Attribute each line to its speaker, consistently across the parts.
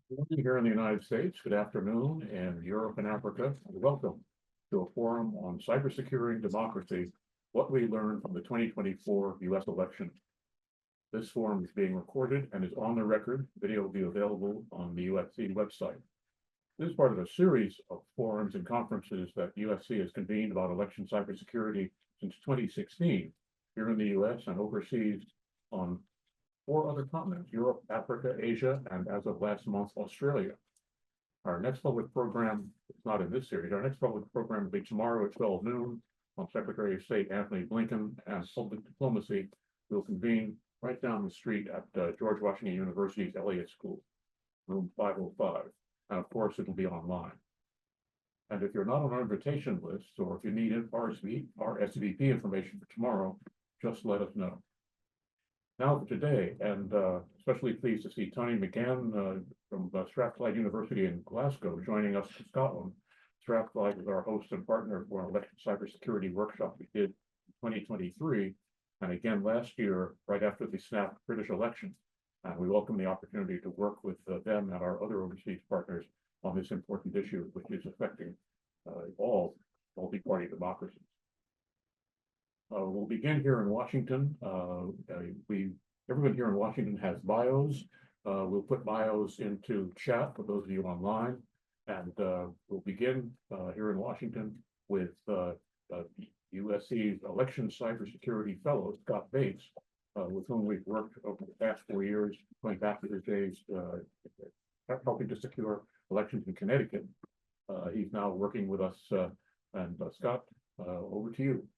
Speaker 1: Here in the United States, good afternoon, and Europe and Africa, welcome to a forum on cybersecuring democracy, what we learned from the 2024 US election. This forum is being recorded and is on the record. Video will be available on the USC website. This is part of a series of forums and conferences that USC has convened about election cybersecurity since 2016 here in the US and overseas on 4 other continents: Europe, Africa, Asia, and as of last month, Australia. Our next public program, it's not in this series, our next public program will be tomorrow at 12 noon on Secretary of State Anthony Blinken and public diplomacy. We'll convene right down the street at George Washington University's Elliott School, room 505. And of course, it'll be online. And if you're not on our invitation list, or if you need RSVP information for tomorrow, just let us know. Now for today, and especially pleased to see Tony McGann from Strathclyde University in Glasgow joining us from Scotland. Strathclyde is our host and partner for an election cybersecurity workshop we did in 2023, and again last year, right after the snap British election. And we welcome the opportunity to work with them and our other overseas partners on this important issue, which is affecting all multi-party democracies. We'll begin here in Washington. Everyone here in Washington has bios. We'll put bios into chat for those of you online, and we'll begin here in Washington with USC's Election Cybersecurity Fellow, Scott Bates, with whom we've worked over the past 4 years, going back to his days helping to secure elections in Connecticut. He's now working with us, and Scott, over to you.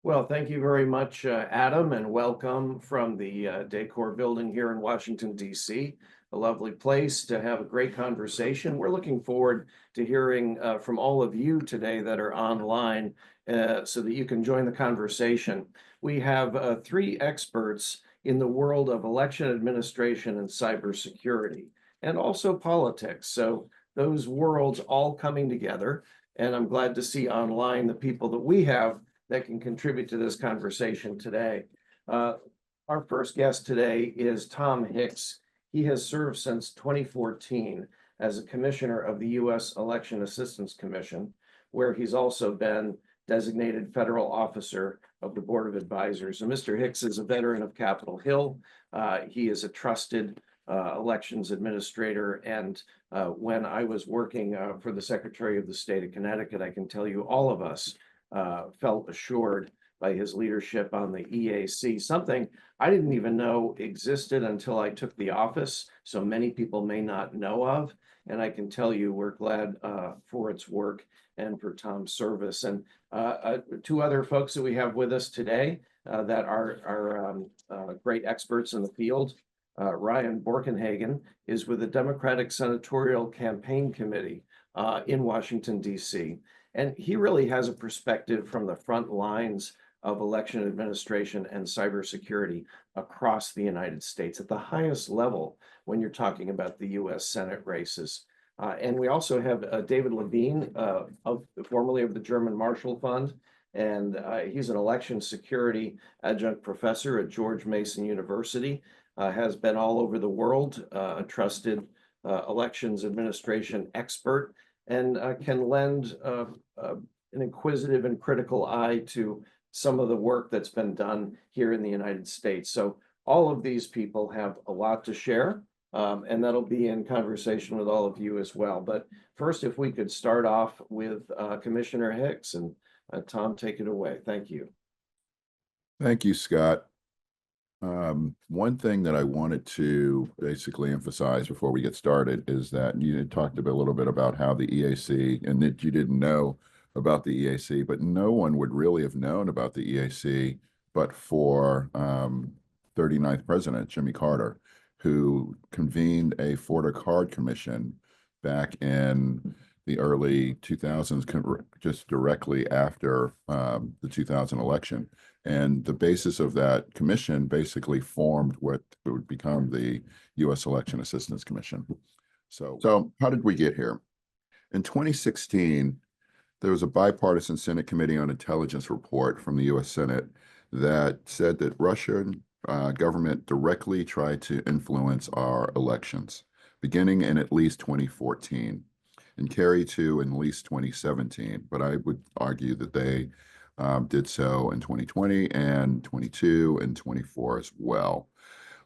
Speaker 2: Well, thank you very much, Adam, and welcome from the Decor building here in Washington, D.C. A lovely place to have a great conversation. We're looking forward to hearing from all of you today that are online so that you can join the conversation. We have 3 experts in the world of election administration and cybersecurity, and also politics. So those worlds all coming together, and I'm glad to see online the people that we have that can contribute to this conversation today. Our first guest today is Tom Hicks. He has served since 2014 as a commissioner of the U.S. Election Assistance Commission, where he's also been designated federal officer of the Board of Advisors. And Mr. Hicks is a veteran of Capitol Hill. He is a trusted elections administrator. And when I was working for the Secretary of the State of Connecticut, I can tell you all of us felt assured by his leadership on the EAC, something I didn't even know existed until I took the office, so many people may not know of. And I can tell you we're glad for its work and for Tom's service. And 2 other folks that we have with us today that are great experts in the field. Ryan Borkenhagen is with the Democratic Senatorial Campaign Committee in Washington, D.C. And he really has a perspective from the front lines of election administration and cybersecurity across the United States at the highest level when you're talking about the U.S. Senate races. And we also have David Levine, formerly of the German Marshall Fund, and he's an election security adjunct professor at George Mason University, has been all over the world, a trusted elections administration expert, and can lend an inquisitive and critical eye to some of the work that's been done here in the United States. So all of these people have a lot to share, and that'll be in conversation with all of you as well. But first, if we could start off with Commissioner Hicks, and Tom, take it away. Thank you.
Speaker 3: Thank you, Scott. One thing that I wanted to basically emphasize before we get started is that you had talked a little bit about how the EAC, and that you didn't know about the EAC, but no one would really have known about the EAC but for 39th President Jimmy Carter, who convened a Forder Card Commission back in the early 2000s, just directly after the 2000 election. And the basis of that commission basically formed what would become the U.S. Election Assistance Commission. So how did we get here? In 2016, there was a bipartisan Senate Committee on Intelligence report from the U.S. Senate that said that Russian government directly tried to influence our elections beginning in at least 2014 and carry to at least 2017. But I would argue that they did so in 2020 and 22 and 24 as well.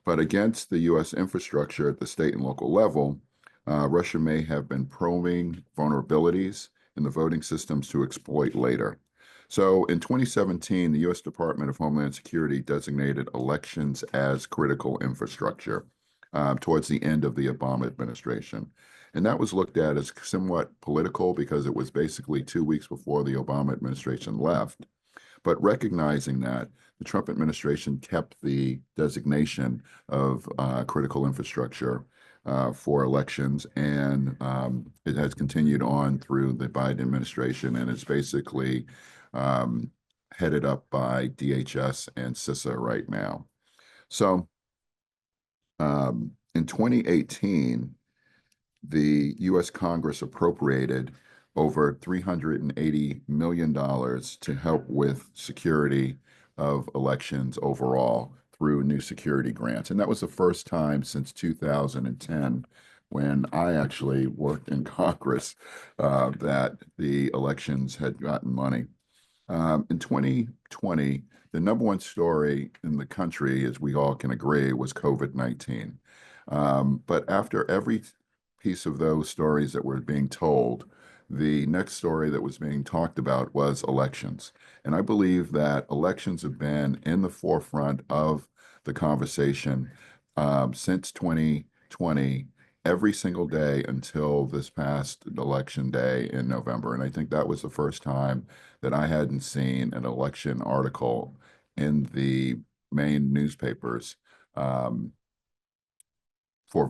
Speaker 3: But against the U.S. infrastructure at the state and local level, Russia may have been probing vulnerabilities in the voting systems to exploit later. So in 2017, the U.S. Department of Homeland Security designated elections as critical infrastructure towards the end of the Obama administration. And that was looked at as somewhat political because it was basically 2 weeks before the Obama administration left. But recognizing that, the Trump administration kept the designation of critical infrastructure for elections, and it has continued on through the Biden administration, and it's basically headed up by DHS and CISA right now. So in 2018, the U.S. Congress appropriated over $380 million to help with security of elections overall through new security grants. And that was the first time since 2010, when I actually worked in Congress, that the elections had gotten money. In 2020, the number one story in the country, as we all can agree, was COVID-19. But after every piece of those stories that were being told, the next story that was being talked about was elections. And I believe that elections have been in the forefront of the conversation since 2020, every single day until this past election day in November. And I think that was the first time that I hadn't seen an election article in the main newspapers for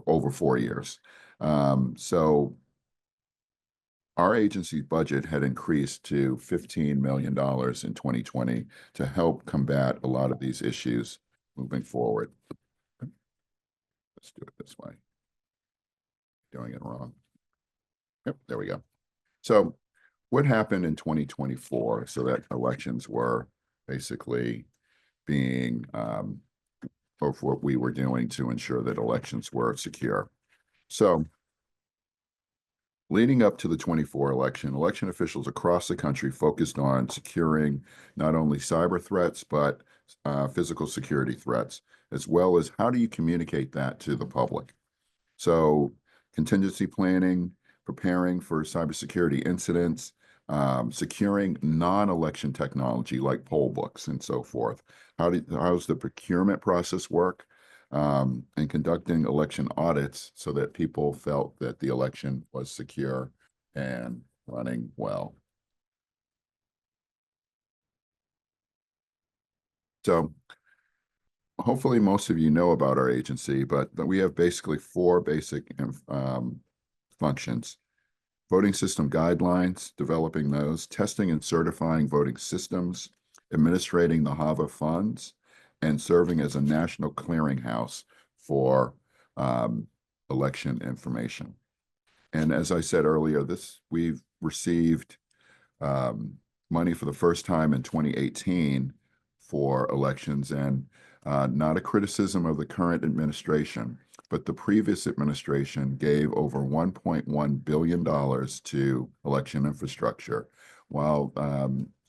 Speaker 3: over 4 years. So our agency's budget had increased to $15 million in 2020 to help combat a lot of these issues moving forward. Let's do it this way. Doing it wrong. Yep, there we go. So what happened in 2024 so that elections were basically being, of what we were doing to ensure that elections were secure. So leading up to the 24 election officials across the country focused on securing not only cyber threats, but physical security threats, as well as how do you communicate that to the public. So contingency planning, preparing for cybersecurity incidents, securing non-election technology like poll books and so forth. How's the procurement process work? And conducting election audits so that people felt that the election was secure and running well. So hopefully most of you know about our agency, but we have basically 4 basic functions. Voting system guidelines, developing those, testing and certifying voting systems, administrating the HAVA funds, and serving as a national clearinghouse for election information. And as I said earlier, we've received money for the first time in 2018 for elections, and not a criticism of the current administration, but the previous administration gave over $1.1 billion to election infrastructure. While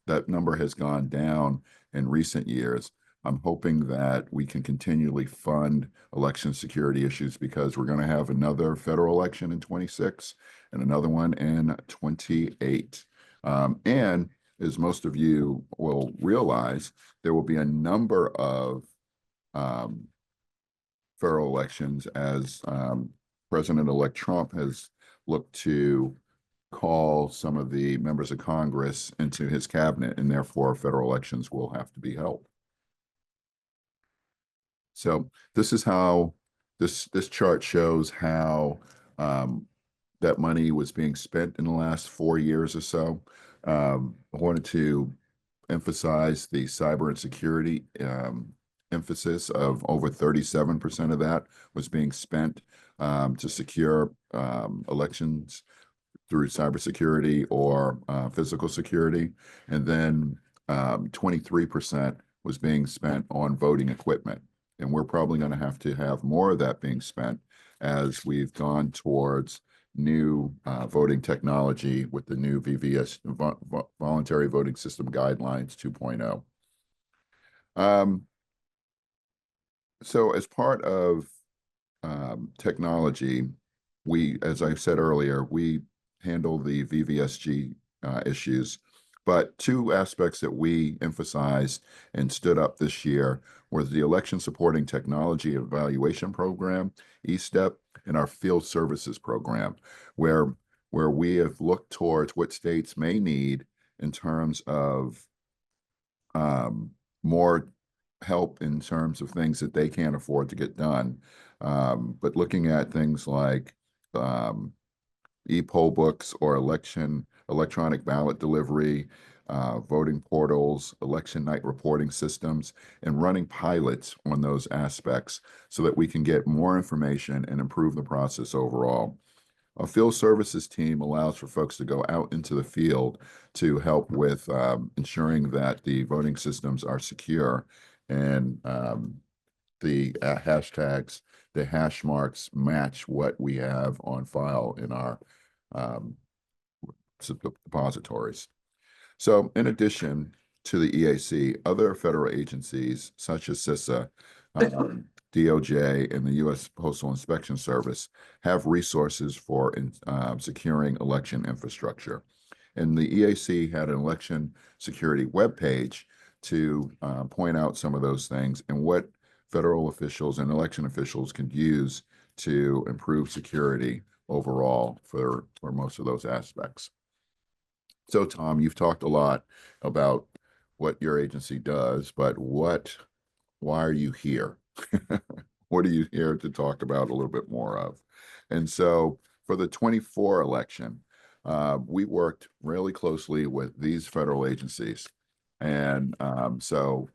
Speaker 3: that number has gone down in recent years, I'm hoping that we can continually fund election security issues because we're going to have another federal election in 26 and another one in 28. And as most of you will realize, there will be a number of federal elections as President-elect Trump has looked to call some of the members of Congress into his cabinet, and therefore federal elections will have to be held. So this is how this chart shows how that money was being spent in the last 4 years or so. I wanted to emphasize the cyber and security emphasis of over 37% of that was being spent to secure elections through cybersecurity or physical security. And then 23% was being spent on voting equipment. And we're probably going to have more of that being spent as we've gone towards new voting technology with the new Voluntary Voting System Guidelines 2.0. So as part of technology, as I said earlier, we handle the VVSG issues, but two aspects that we emphasized and stood up this year was the Election Supporting Technology Evaluation Program, ESTEP, and our Field Services Program, where we have looked towards what states may need in terms of more help in terms of things that they can't afford to get done. But looking at things like e-poll books or electronic ballot delivery, voting portals, election night reporting systems, and running pilots on those aspects so that we can get more information and improve the process overall. A field services team allows for folks to go out into the field to help with ensuring that the voting systems are secure and the hashtags, the hash marks match what we have on file in our depositories. So in addition to the EAC, other federal agencies such as CISA, DOJ, and the U.S. Postal Inspection Service have resources for securing election infrastructure. And the EAC had an election security webpage to point out some of those things and what federal officials and election officials can use to improve security overall for most of those aspects. So, Tom, you've talked a lot about what your agency does, but why are you here? What are you here to talk about a little bit more of? And so for the 24 election, we worked really closely with these federal agencies. And so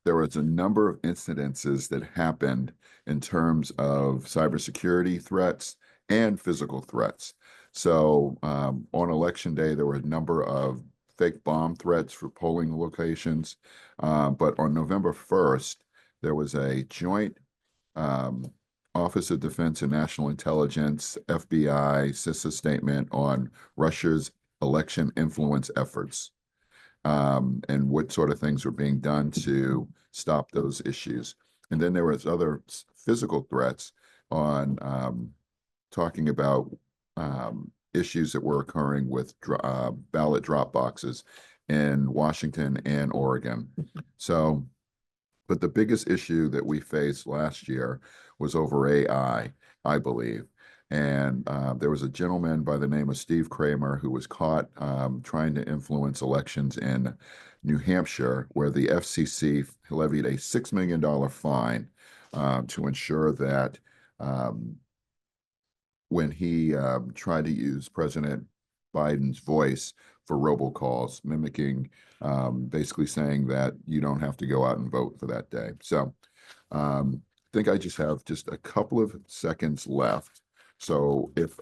Speaker 3: there was a number of incidences that happened in terms of cybersecurity threats and physical threats. So on election day, there were a number of fake bomb threats for polling locations. But on November 1st, there was a joint Office of Defense and National Intelligence, FBI, CISA statement on Russia's election influence efforts. And what sort of things were being done to stop those issues. And then there was other physical threats on talking about issues that were occurring with ballot drop boxes in Washington and Oregon. So, but the biggest issue that we faced last year was over AI, I believe. And there was a gentleman by the name of Steve Kramer who was caught trying to influence elections in New Hampshire, where the FCC levied a $6 million fine to ensure that when he tried to use President Biden's voice for robocalls, mimicking, basically saying that you don't have to go out and vote for that day. So I think I just have just a couple of seconds left. So if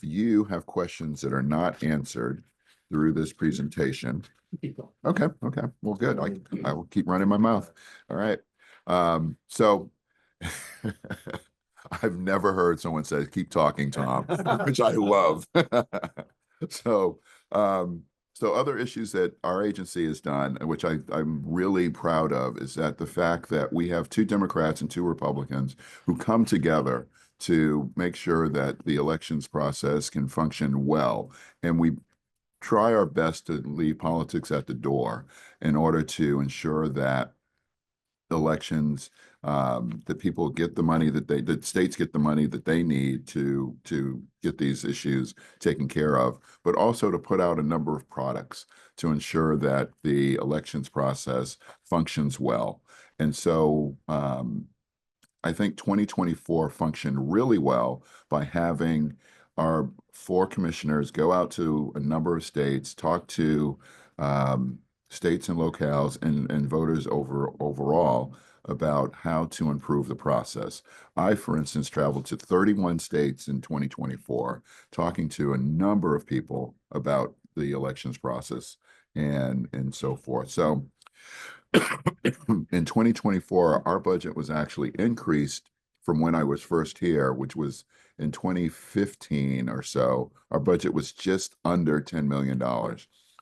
Speaker 3: you have questions that are not answered through this presentation, okay, well, good. I will keep running my mouth. All right. So I've never heard someone say, "Keep talking, Tom," which I love. So other issues that our agency has done, which I'm really proud of, is that the fact that we have 2 Democrats and 2 Republicans who come together to make sure that the elections process can function well. And we try our best to leave politics at the door in order to ensure that elections, that people get the money that states get the money that they need to get these issues taken care of, but also to put out a number of products to ensure that the elections process functions well. And so I think 2024 functioned really well by having our 4 commissioners go out to a number of states, talk to states and locales and voters overall about how to improve the process. I, for instance, traveled to 31 states in 2024, talking to a number of people about the elections process and so forth. So in 2024, our budget was actually increased from when I was first here, which was in 2015 or so, our budget was just under $10 million.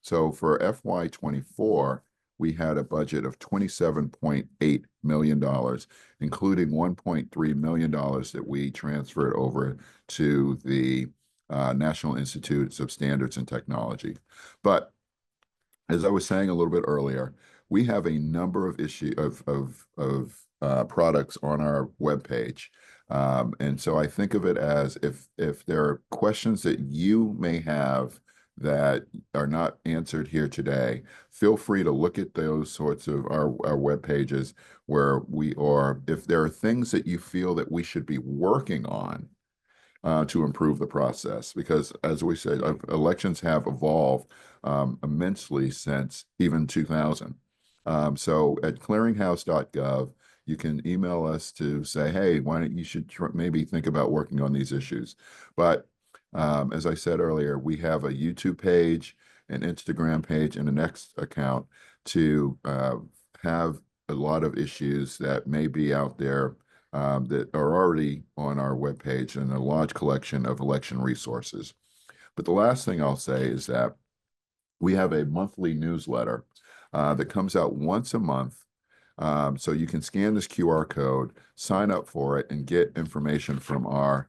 Speaker 3: So for FY24, we had a budget of $27.8 million, including $1.3 million that we transferred over to the National Institutes of Standards and Technology. But as I was saying a little bit earlier, we have a number of products on our webpage. And so I think of it as if there are questions that you may have that are not answered here today, feel free to look at those sorts of our web pages where we are. If there are things that you feel that we should be working on to improve the process, because as we said, elections have evolved immensely since even 2000. So at clearinghouse.gov, you can email us to say, hey, why don't you should maybe think about working on these issues. But as I said earlier, we have a YouTube page, an Instagram page, and an X account to have a lot of issues that may be out there that are already on our webpage, and a large collection of election resources. But the last thing I'll say is that we have a monthly newsletter that comes out once a month. So you can scan this QR code, sign up for it, and get information from our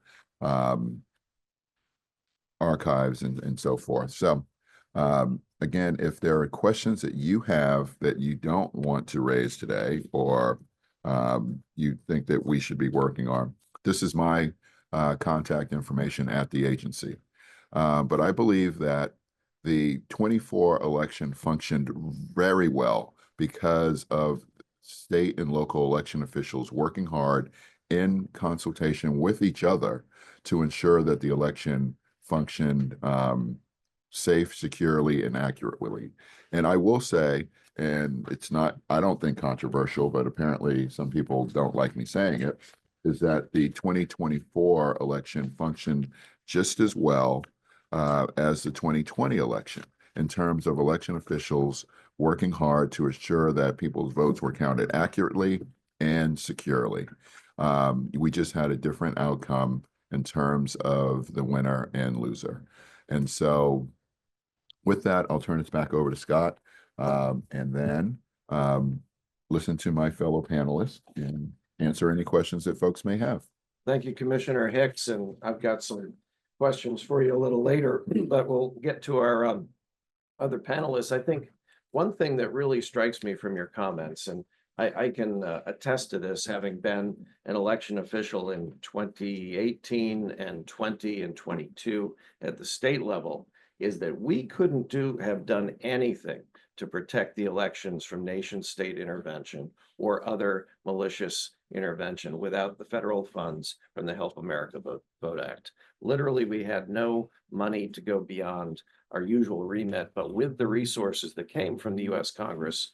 Speaker 3: archives and so forth. So again, if there are questions that you have that you don't want to raise today, or you think that we should be working on, this is my contact information at the agency. But I believe that the 24 election functioned very well because of state and local election officials working hard in consultation with each other to ensure that the election functioned safe, securely, and accurately. And I will say, and it's not, I don't think controversial, but apparently some people don't like me saying it, is that the 2024 election functioned just as well as the 2020 election in terms of election officials working hard to ensure that people's votes were counted accurately and securely. We just had a different outcome in terms of the winner and loser. And so with that, I'll turn this back over to Scott, and then listen to my fellow panelists and answer any questions that folks may have.
Speaker 2: Thank you, Commissioner Hicks, and I've got some questions for you a little later, but we'll get to our other panelists. I think one thing that really strikes me from your comments, and I can attest to this, having been an election official in 2018 and 20 and 22 at the state level, is that we couldn't have done anything to protect the elections from nation state intervention or other malicious intervention without the federal funds from the Help America Vote Act. Literally, we had no money to go beyond our usual remit, but with the resources that came from the U.S. Congress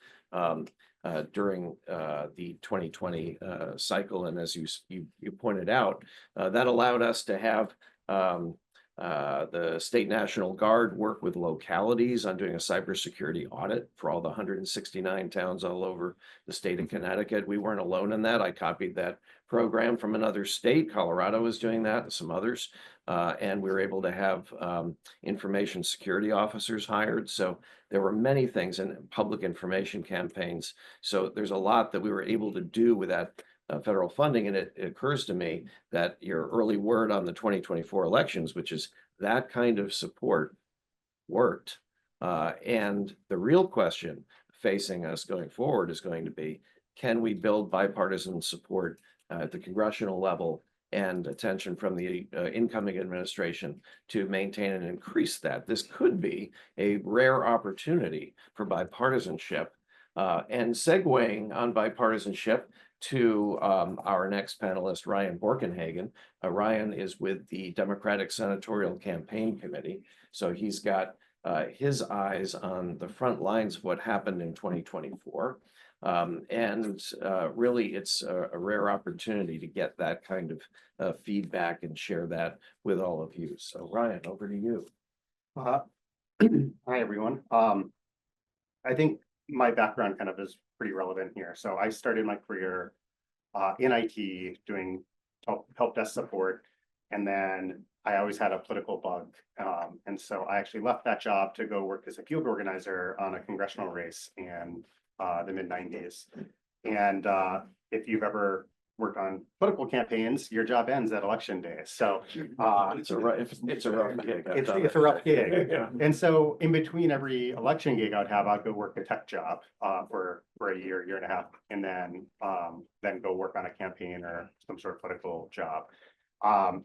Speaker 2: during the 2020 cycle, and as you pointed out, that allowed us to have the State National Guard work with localities on doing a cybersecurity audit for all the 169 towns all over the state of Connecticut. We weren't alone in that. I copied that program from another state. Colorado was doing that, and some others. And we were able to have information security officers hired. So there were many things, in public information campaigns. So there's a lot that we were able to do with that federal funding. And it occurs to me that your early word on the 2024 elections, which is that kind of support, worked. And the real question facing us going forward is going to be, can we build bipartisan support at the congressional level and attention from the incoming administration to maintain and increase that? This could be a rare opportunity for bipartisanship. And segueing on bipartisanship to our next panelist, Ryan Borkenhagen. Ryan is with the Democratic Senatorial Campaign Committee. So he's got his eyes on the front lines of what happened in 2024. And really, it's a rare opportunity to get that kind of feedback and share that with all of you. So Ryan, over to you.
Speaker 4: Hi, everyone. I think my background kind of is pretty relevant here. So I started my career in IT doing help desk support. And then I always had a political bug. And so I actually left that job to go work as a field organizer on a congressional race in the mid-90s. And if you've ever worked on political campaigns, your job ends at election day. So
Speaker 2: It's a rough gig.
Speaker 4: it's a rough gig.
Speaker 1: Yeah.
Speaker 4: And so in between every election gig I'd go work a tech job for a year and a half, and then go work on a campaign or some sort of political job.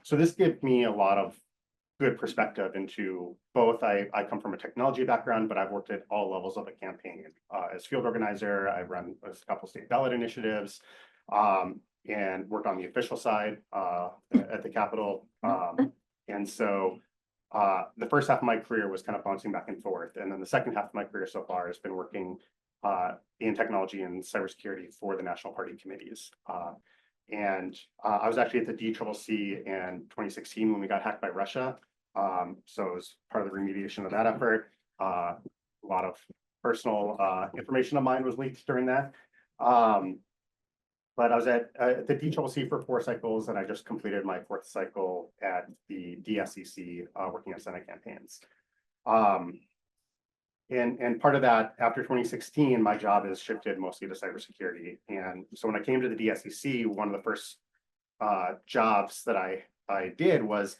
Speaker 4: So this gave me a lot of good perspective into both. I come from a technology background, but I've worked at all levels of the campaign. As field organizer, I've run a couple state ballot initiatives, and worked on the official side at the Capitol. And so the first half of my career was kind of bouncing back and forth. And then the second half of my career so far has been working in technology and cybersecurity for the national party committees. I was actually at the DCCC in 2016 when we got hacked by Russia. So it was part of the remediation of that effort. A lot of personal information of mine was leaked during that. But I was at the DCCC for 4 cycles, and I just completed my 4th cycle at the DSCC working on Senate campaigns. And part of that, after 2016, my job has shifted mostly to cybersecurity. And so when I came to the DSCC, one of the first jobs that I did was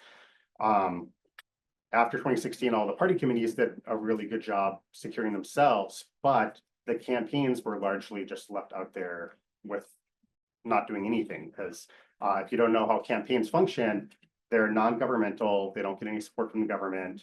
Speaker 4: after 2016, all the party committees did a really good job securing themselves, but the campaigns were largely just left out there with not doing anything. Because if you don't know how campaigns function, they're non-governmental, they don't get any support from the government.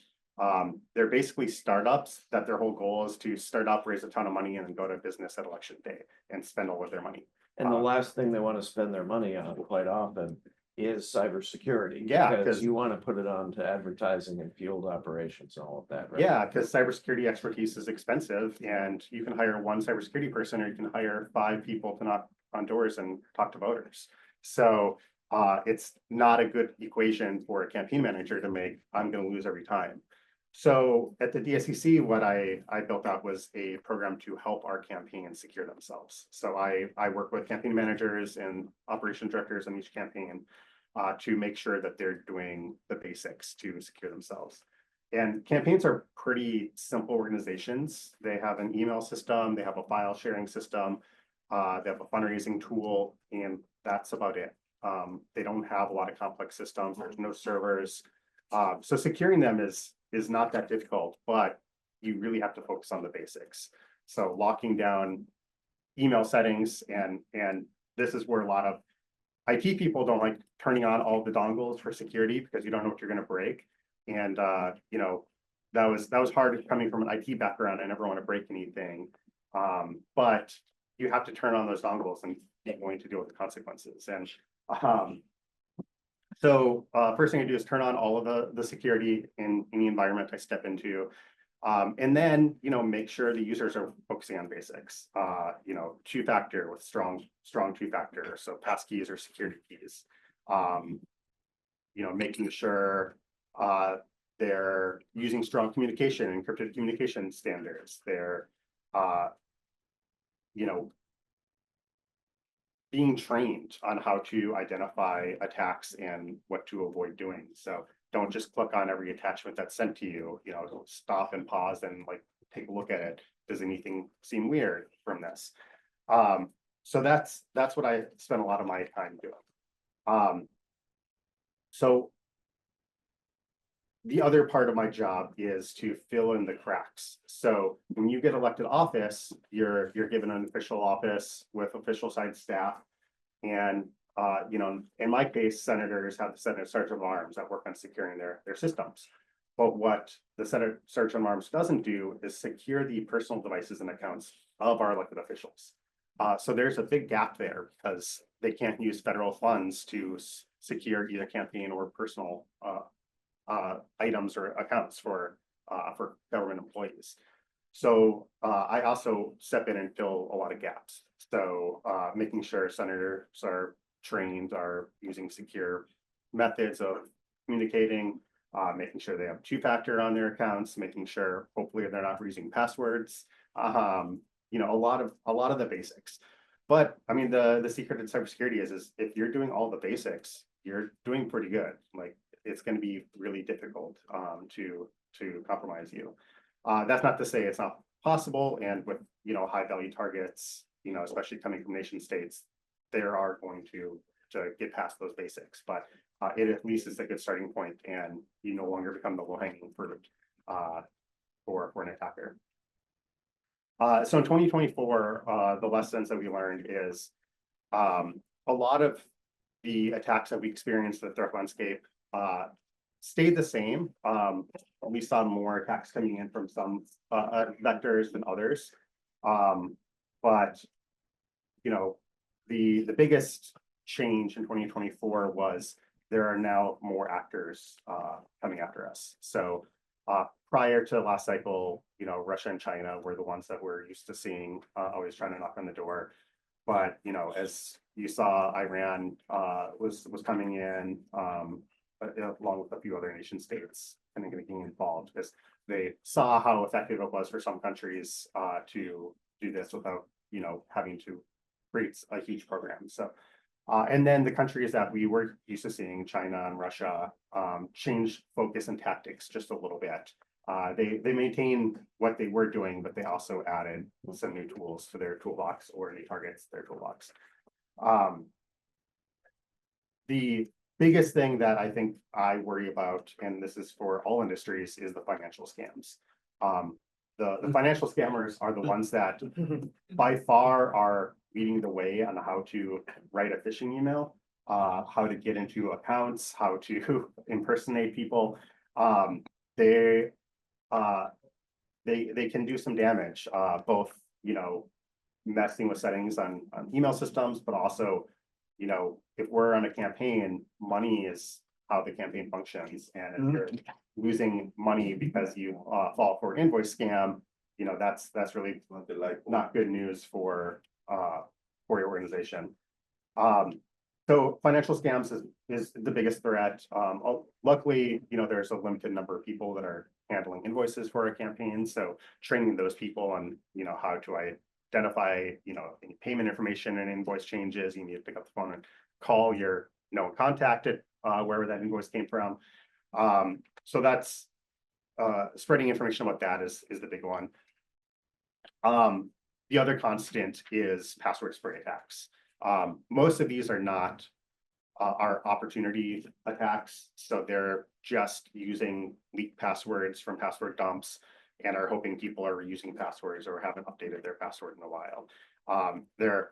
Speaker 4: They're basically startups that their whole goal is to start up, raise a ton of money, and then go to business at election day and spend all of their money.
Speaker 2: And the last thing they want to spend their money on quite often is cybersecurity.
Speaker 4: Yeah,
Speaker 2: because you want to put it on to advertising and field operations and all of that, right?
Speaker 4: Yeah, because cybersecurity expertise is expensive, and you can hire one cybersecurity person, or you can hire 5 people to knock on doors and talk to voters. So it's not a good equation for a campaign manager to make. I'm going to lose every time. So at the DSCC, what I built out was a program to help our campaigns secure themselves. So I work with campaign managers and operation directors on each campaign to make sure that they're doing the basics to secure themselves. And campaigns are pretty simple organizations. They have an email system, they have a file sharing system, they have a fundraising tool, and that's about it. They don't have a lot of complex systems. There's no servers. So securing them is not that difficult, but you really have to focus on the basics. So locking down email settings, and this is where a lot of IT people don't like turning on all the dongles for security, because you don't know what you're going to break. And you know, that was hard coming from an IT background. I never want to break anything, but you have to turn on those dongles and be willing to deal with the consequences. And so first thing I do is turn on all of the security in any environment I step into. And then, you know, make sure the users are focusing on basics, you know, 2-factor with strong 2-factor. So passkeys or security keys, you know, making sure they're using strong communication, encrypted communication standards. They're, you know, being trained on how to identify attacks and what to avoid doing. So don't just click on every attachment that's sent to you. You know, stop and pause and like take a look at it. Does anything seem weird from this? So that's what I spend a lot of my time doing. So the other part of my job is to fill in the cracks. So when you get elected office, you're given an official office with official side staff. And you know, in my case, senators have the Senate Sergeant of Arms that work on securing their systems. But what the Senate Sergeant of Arms doesn't do is secure the personal devices and accounts of our elected officials. So there's a big gap there, because they can't use federal funds to secure either campaign or personal items or accounts for government employees. So I also step in and fill a lot of gaps. So making sure senators are trained, are using secure methods of communicating, making sure they have 2-factor on their accounts, making sure hopefully they're not using passwords. You know, a lot of the basics. But I mean, the secret in cybersecurity is if you're doing all the basics, you're doing pretty good. Like it's going to be really difficult to compromise you. That's not to say it's not possible, and with high value targets, especially coming from nation states, there are going to get past those basics. But it at least is a good starting point, and you no longer become the low hanging fruit for an attacker. So in 2024, the lessons that we learned is a lot of the attacks that we experienced in the threat landscape stayed the same. We saw more attacks coming in from some vectors than others. But the biggest change in 2024 was there are now more actors coming after us. So prior to the last cycle, Russia and China were the ones that we're used to seeing always trying to knock on the door. But as you saw, Iran was coming in along with a few other nation states and getting involved because they saw how effective it was for some countries to do this without having to create a huge program. So and then the countries that we were used to seeing, China and Russia, changed focus and tactics just a little bit. They maintained what they were doing, but they also added some new tools to their toolbox or new targets to their toolbox. The biggest thing that I think I worry about, and this is for all industries, is the financial scams. The financial scammers are the ones that by far are leading the way on how to write a phishing email, how to get into accounts, how to impersonate people. They can do some damage, both messing with settings on email systems, but also if we're on a campaign, money is how the campaign functions, and if you're losing money because you fall for an invoice scam, that's really not good news for your organization. So financial scams is the biggest threat. Luckily, there's a limited number of people that are handling invoices for a campaign. So training those people on, how to identify, any payment information and invoice changes. You need to pick up the phone and call your known contact at wherever that invoice came from. So that's spreading information about that is the big one. The other constant is password spray attacks. Most of these are not are opportunity attacks. So they're just using leaked passwords from password dumps and are hoping people are reusing passwords or haven't updated their password in a while. They're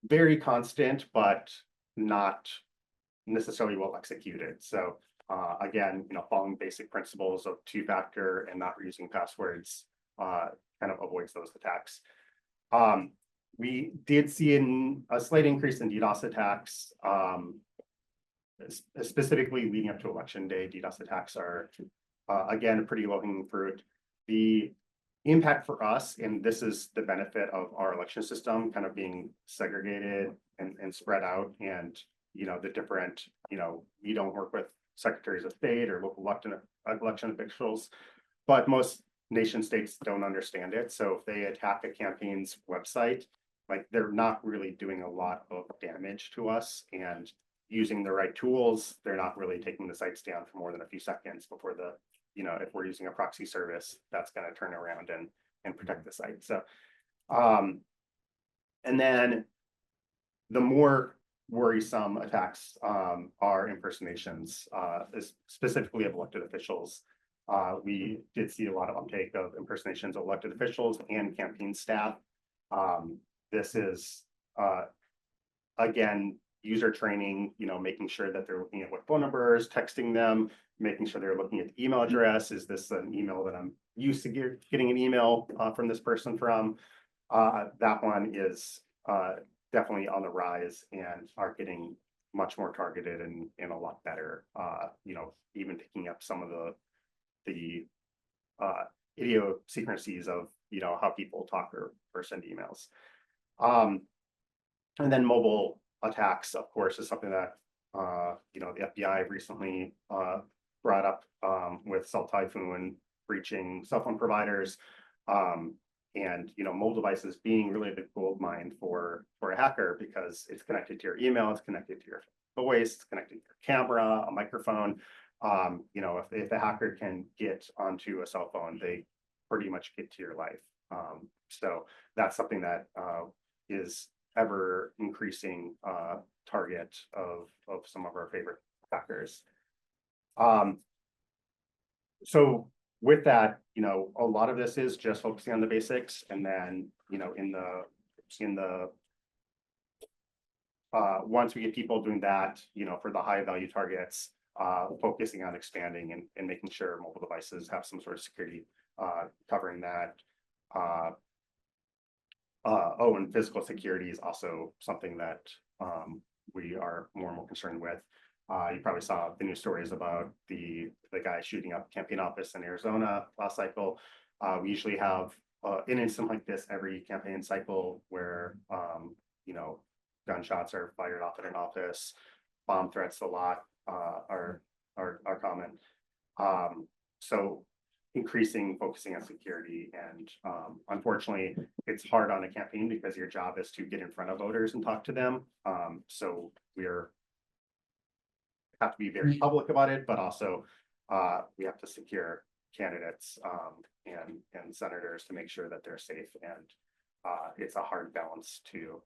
Speaker 4: very constant, but not necessarily well executed. So again, following basic principles of two-factor and not reusing passwords kind of avoids those attacks. We did see a slight increase in DDoS attacks, specifically leading up to election day. DDoS attacks are, again, pretty low-hanging fruit. The impact for us, and this is the benefit of our election system kind of being segregated and spread out, and the different, we don't work with secretaries of state or local election officials, but most nation states don't understand it. So if they attack a campaign's website, they're not really doing a lot of damage to us, and using the right tools, they're not really taking the sites down for more than a few seconds before if we're using a proxy service, that's going to turn around and protect the site. So, and then the more worrisome attacks are impersonations, specifically of elected officials. We did see a lot of uptake of impersonations of elected officials and campaign staff. This is, again, user training, making sure that they're looking at what phone numbers, texting them, making sure they're looking at the email address. Is this an email that I'm used to getting an email from this person from? That one is definitely on the rise and are getting much more targeted and a lot better, even picking up some of the idiosyncrasies of, how people talk or send emails. And then mobile attacks, of course, is something that, the FBI recently brought up with Cell Typhoon breaching cell phone providers. And, mobile devices being really the gold mine for a hacker, because it's connected to your email, it's connected to your voice, it's connected to your camera, a microphone. If the hacker can get onto a cell phone, they pretty much get to your life. So that's something that is ever increasing target of some of our favorite hackers. So with that, a lot of this is just focusing on the basics, and then, once we get people doing that, for the high value targets, focusing on expanding and making sure mobile devices have some sort of security covering that. And physical security is also something that we are more and more concerned with. You probably saw the news stories about the guy shooting up a campaign office in Arizona last cycle. We usually have an incident like this every campaign cycle where gunshots are fired off at an office. Bomb threats a lot are common. So focusing on security, and unfortunately it's hard on a campaign because your job is to get in front of voters and talk to them. So have to be very public about it, but also we have to secure candidates and senators to make sure that they're safe, and it's a hard balance to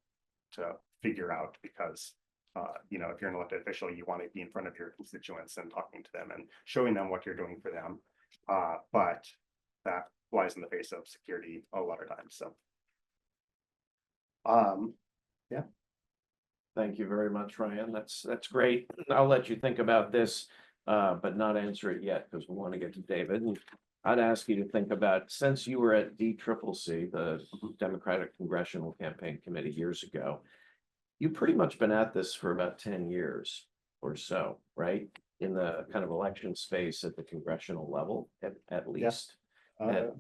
Speaker 4: figure out, because if you're an elected official, you want to be in front of your constituents and talking to them and showing them what you're doing for them. But that flies in the face of security a lot of times. So, yeah.
Speaker 2: Thank you very much, Ryan. That's great. I'll let you think about this, but not answer it yet, because we want to get to David. And I'd ask you to think about, since you were at DCCC, the Democratic Congressional Campaign Committee, years ago, you've pretty much been at this for about 10 years or so, right? In the kind of election space at the congressional level, at least.
Speaker 4: I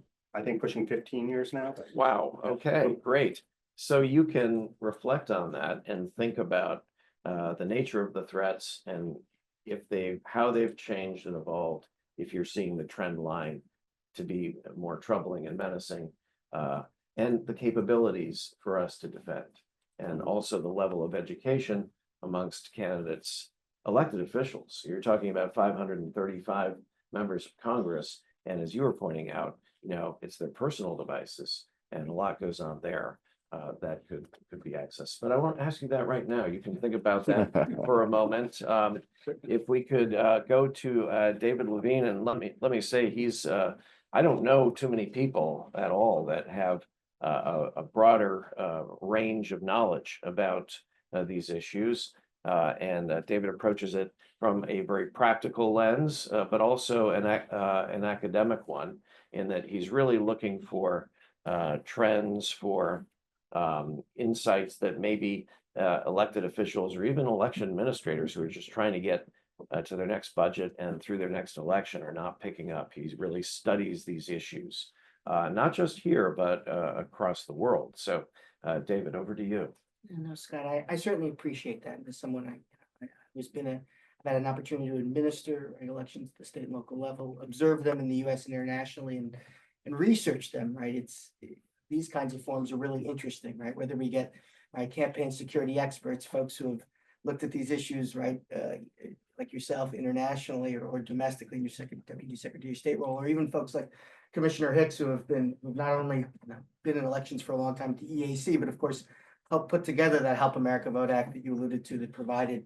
Speaker 4: think pushing 15 years now.
Speaker 2: Wow. Okay, great. So you can reflect on that and think about the nature of the threats, and how they've changed and evolved, if you're seeing the trend line to be more troubling and menacing, and the capabilities for us to defend, and also the level of education amongst candidates, elected officials. You're talking about 535 members of Congress, and as you were pointing out, it's their personal devices, and a lot goes on there that could be accessed. But I won't ask you that right now. You can think about that for a moment. If we could go to David Levine, and let me say he's I don't know too many people at all that have a broader range of knowledge about these issues. And David approaches it from a very practical lens, but also an academic one, in that he's really looking for trends, for insights that maybe elected officials or even election administrators who are just trying to get to their next budget and through their next election are not picking up. He really studies these issues, not just here, but across the world. So David, over to you.
Speaker 5: No, Scott, I certainly appreciate that. As someone I've had an opportunity to administer elections at the state and local level, observe them in the US and internationally, and research them, right? These kinds of forums are really interesting, right? Whether we get campaign security experts, folks who have looked at these issues, right? Like yourself internationally or domestically in your Deputy Secretary of State role, or even folks like Commissioner Hicks, who've not only been in elections for a long time at the EAC, but of course helped put together that Help America Vote Act that you alluded to, that provided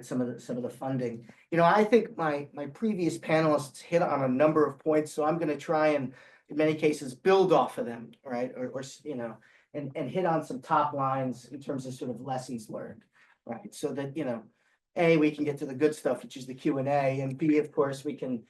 Speaker 5: some of the funding. I think my previous panelists hit on a number of points, so I'm going to try and in many cases build off of them, right? Or and hit on some top lines in terms of sort of lessons learned, right? So that A, we can get to the good stuff, which is the Q&A, and B, of course, we can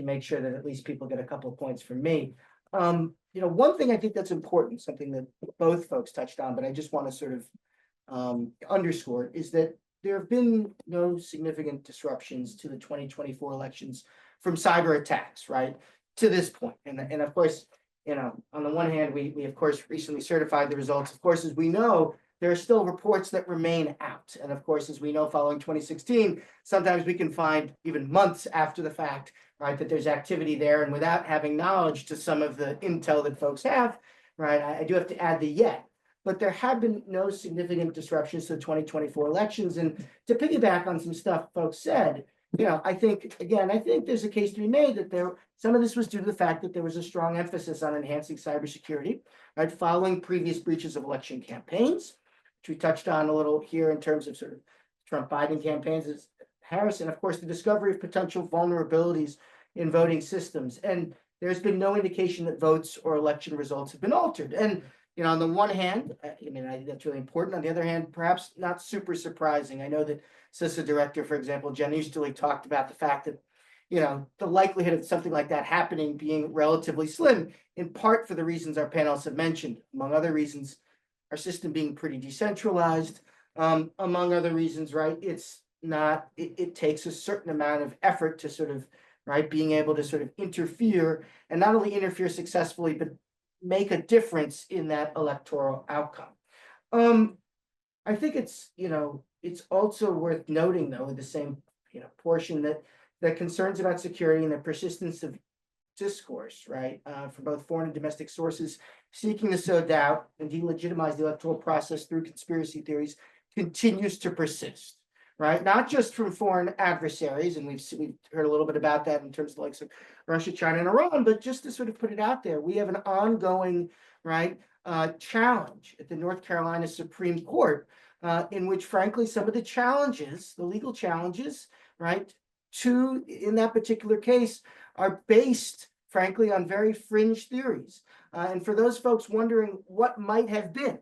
Speaker 5: make sure that at least people get a couple of points from me. One thing I think that's important, something that both folks touched on, but I just want to sort of underscore, is that there have been no significant disruptions to the 2024 elections from cyber attacks, right, to this point. And of course, on the one hand, we of course recently certified the results. Of course, as we know, there are still reports that remain out. And of course, as we know, following 2016, sometimes we can find even months after the fact, right, that there's activity there. And without having knowledge to some of the intel that folks have, right? I do have to add the yet, but there have been no significant disruptions to the 2024 elections. And to piggyback on some stuff folks said, I think there's a case to be made that some of this was due to the fact that there was a strong emphasis on enhancing cybersecurity, right? Following previous breaches of election campaigns, which we touched on a little here in terms of sort of Trump-Biden campaigns as Harris, and of course, the discovery of potential vulnerabilities in voting systems. And there's been no indication that votes or election results have been altered. And on the one hand, I think that's really important. On the other hand, perhaps not super surprising. I know that CISA director, for example, Jen Easterly, talked about the fact that, the likelihood of something like that happening being relatively slim, in part for the reasons our panelists have mentioned, among other reasons, our system being pretty decentralized, among other reasons, right? It takes a certain amount of effort to sort of, right, being able to sort of interfere, and not only interfere successfully, but make a difference in that electoral outcome. I think it's also worth noting, though, in the same portion, that the concerns about security and the persistence of discourse, right, for both foreign and domestic sources seeking to sow doubt and delegitimize the electoral process through conspiracy theories continues to persist, right? Not just from foreign adversaries, and we've heard a little bit about that in terms of likes of Russia, China, and Iran, but just to sort of put it out there, we have an ongoing, right, challenge at the North Carolina Supreme Court, in which, frankly, some of the challenges, the legal challenges, right, in that particular case, are based, frankly, on very fringe theories. And for those folks wondering what might have been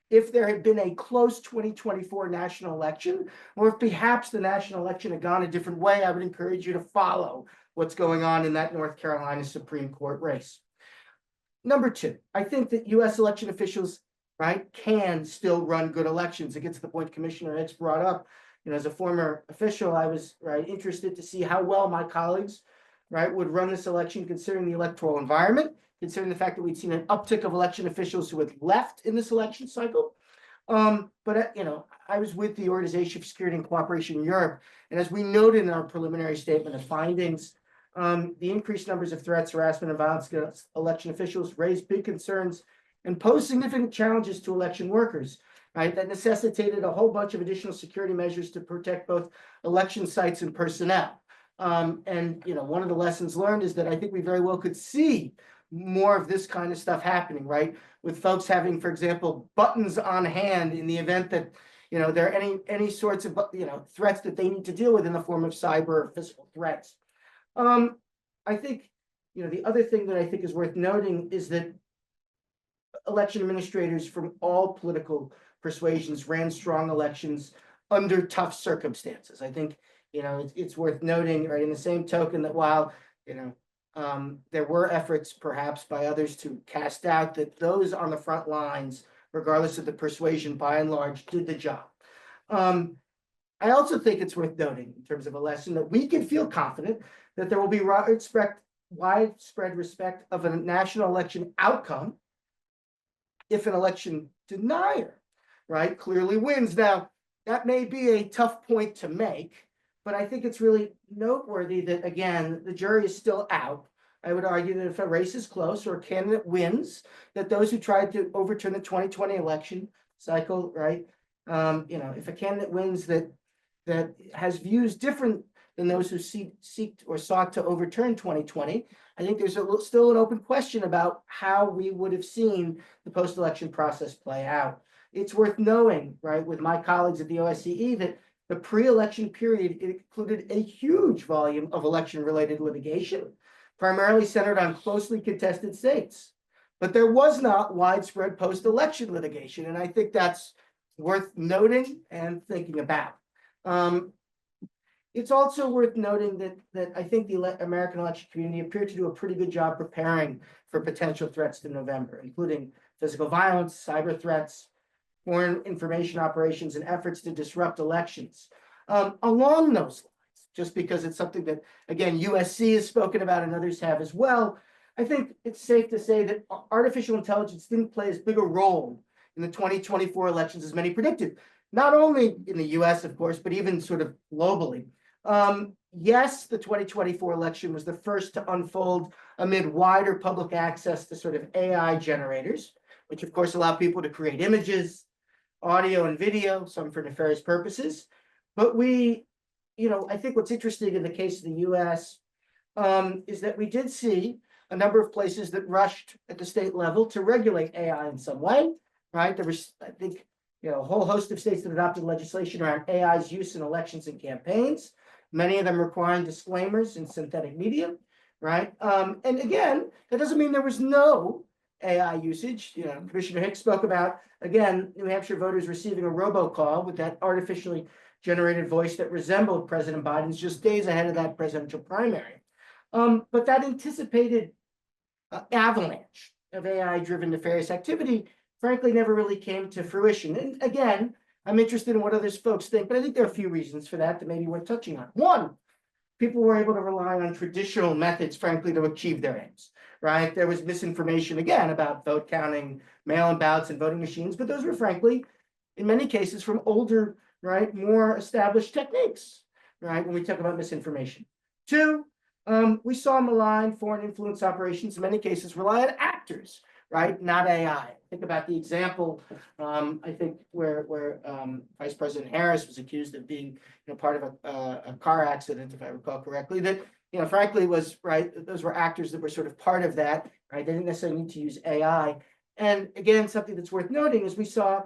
Speaker 5: if there had been a close 2024 national election, or if perhaps the national election had gone a different way, I would encourage you to follow what's going on in that North Carolina Supreme Court race. Number two, I think that U.S. election officials, right, can still run good elections. It gets to the point Commissioner Hicks brought up. As a former official, I was interested to see how well my colleagues, right, would run this election, considering the electoral environment, considering the fact that we'd seen an uptick of election officials who had left in this election cycle. But I was with the Organization for Security and Cooperation in Europe, and as we noted in our preliminary statement of findings, the increased numbers of threats, harassment, and violence against election officials raised big concerns and posed significant challenges to election workers, right? That necessitated a whole bunch of additional security measures to protect both election sites and personnel. And one of the lessons learned is that I think we very well could see more of this kind of stuff happening, right? With folks having, for example, buttons on hand in the event that, there are any sorts of, threats that they need to deal with in the form of cyber or physical threats. I think, the other thing that I think is worth noting is that election administrators from all political persuasions ran strong elections under tough circumstances. I think, it's worth noting, right, in the same token, that while, there were efforts perhaps by others to cast doubt, that those on the front lines, regardless of the persuasion, by and large, did the job. I also think it's worth noting, in terms of a lesson, that we can feel confident that there will be widespread respect of a national election outcome if an election denier, right, clearly wins. Now, that may be a tough point to make, but I think it's really noteworthy that, again, the jury is still out. I would argue that if a race is close or a candidate wins, that those who tried to overturn the 2020 election cycle, right, if a candidate wins that has views different than those who seek or sought to overturn 2020, I think there's still an open question about how we would have seen the post-election process play out. It's worth knowing, right, with my colleagues at the OSCE, that the pre-election period included a huge volume of election-related litigation, primarily centered on closely contested states. But there was not widespread post-election litigation, and I think that's worth noting and thinking about. It's also worth noting that I think the American election community appeared to do a pretty good job preparing for potential threats to November, including physical violence, cyber threats, foreign information operations, and efforts to disrupt elections. Along those lines, just because it's something that, again, USC has spoken about and others have as well, I think it's safe to say that artificial intelligence didn't play as big a role in the 2024 elections as many predicted, not only in the US, of course, but even sort of globally. Yes, the 2024 election was the first to unfold amid wider public access to sort of AI generators, which of course allow people to create images, audio and video, some for nefarious purposes. But I think what's interesting in the case of the US is that we did see a number of places that rushed at the state level to regulate AI in some way, right? There was, I think, a whole host of states that adopted legislation around AI's use in elections and campaigns, many of them requiring disclaimers in synthetic media, right? And again, that doesn't mean there was no AI usage. Commissioner Hicks spoke about, again, New Hampshire voters receiving a robocall with that artificially generated voice that resembled President Biden's just days ahead of that presidential primary. But that anticipated avalanche of AI-driven nefarious activity, frankly, never really came to fruition. And again, I'm interested in what others folks think, but I think there are a few reasons for that maybe worth touching on. One, people were able to rely on traditional methods, frankly, to achieve their aims, right? There was misinformation, again, about vote counting, mail-in ballots and voting machines, but those were, frankly, in many cases from older, right, more established techniques, right, when we talk about misinformation. Two, we saw malign foreign influence operations in many cases rely on actors, right, not AI. Think about the example, I think, where Vice President Harris was accused of being part of a car accident, if I recall correctly, that frankly was right. Those were actors that were sort of part of that, right? They didn't necessarily need to use AI. And again, something that's worth noting is we saw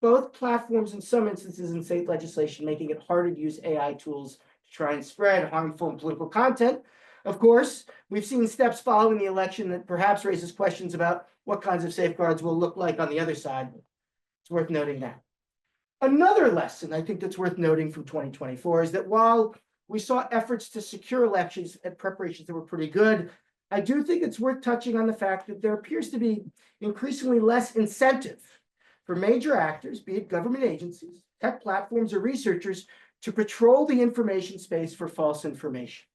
Speaker 5: both platforms in some instances in state legislation making it harder to use AI tools to try and spread harmful and political content. Of course, we've seen steps following the election that perhaps raises questions about what kinds of safeguards will look like on the other side. It's worth noting that. Another lesson I think that's worth noting from 2024 is that while we saw efforts to secure elections and preparations that were pretty good, I do think it's worth touching on the fact that there appears to be increasingly less incentive for major actors, be it government agencies, tech platforms, or researchers, to patrol the information space for false information,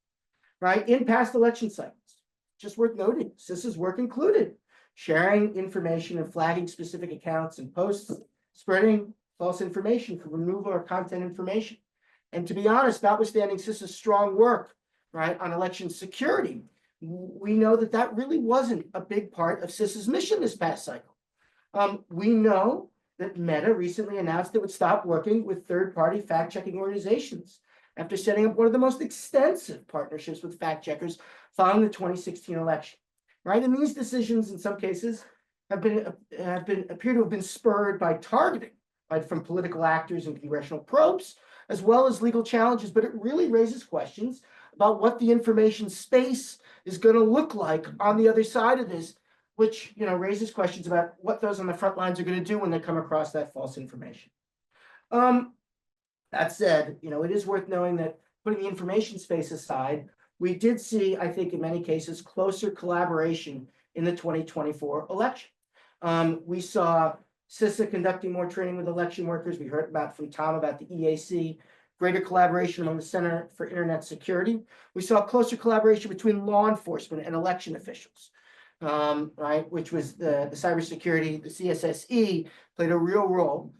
Speaker 5: right? In past election cycles, just worth noting, CISA's work included sharing information and flagging specific accounts and posts, spreading false information for removal or content information. And to be honest, notwithstanding CISA's strong work, right, on election security, we know that that really wasn't a big part of CISA's mission this past cycle. We know that Meta recently announced it would stop working with third-party fact-checking organizations after setting up one of the most extensive partnerships with fact-checkers following the 2016 election, right? And these decisions, in some cases, appear to have been spurred by targeting, right, from political actors and congressional probes, as well as legal challenges. But it really raises questions about what the information space is going to look like on the other side of this, which raises questions about what those on the front lines are going to do when they come across that false information. That said, it is worth knowing that putting the information space aside, we did see, I think, in many cases, closer collaboration in the 2024 election. We saw CISA conducting more training with election workers. We heard from Tom about the EAC, greater collaboration among the Center for Internet Security. We saw closer collaboration between law enforcement and election officials, right, which was the cybersecurity, the CSSE played a real role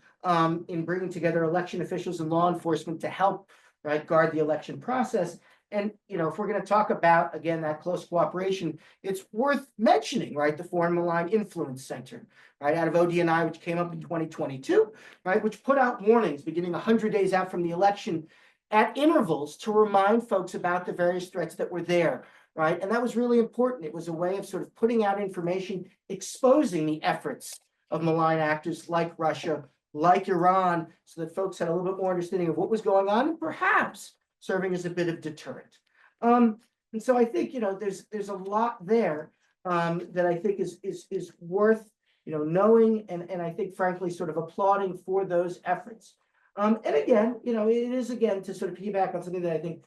Speaker 5: in bringing together election officials and law enforcement to help, right, guard the election process. And, if we're going to talk about, again, that close cooperation, it's worth mentioning, right, the Foreign Malign Influence Center, right, out of ODNI, which came up in 2022, right, which put out warnings beginning 100 days out from the election at intervals to remind folks about the various threats that were there, right? And that was really important. It was a way of sort of putting out information, exposing the efforts of malign actors like Russia, like Iran, so that folks had a little bit more understanding of what was going on and perhaps serving as a bit of deterrent. And so I think, there's a lot there that I think is worth, knowing and I think, frankly, sort of applauding for those efforts. And again, it is, again, to sort of piggyback on something that I think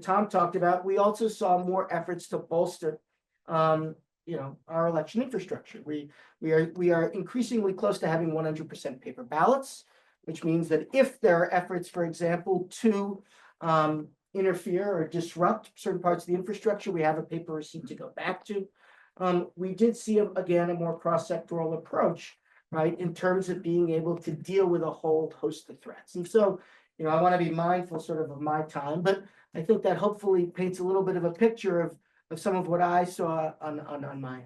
Speaker 5: Tom talked about. We also saw more efforts to bolster, our election infrastructure. We are increasingly close to having 100% paper ballots, which means that if there are efforts, for example, to interfere or disrupt certain parts of the infrastructure, we have a paper receipt to go back to. We did see, again, a more cross-sectoral approach, right, in terms of being able to deal with a whole host of threats. And so, I want to be mindful sort of my time, but I think that hopefully paints a little bit of a picture of some of what I saw on my end.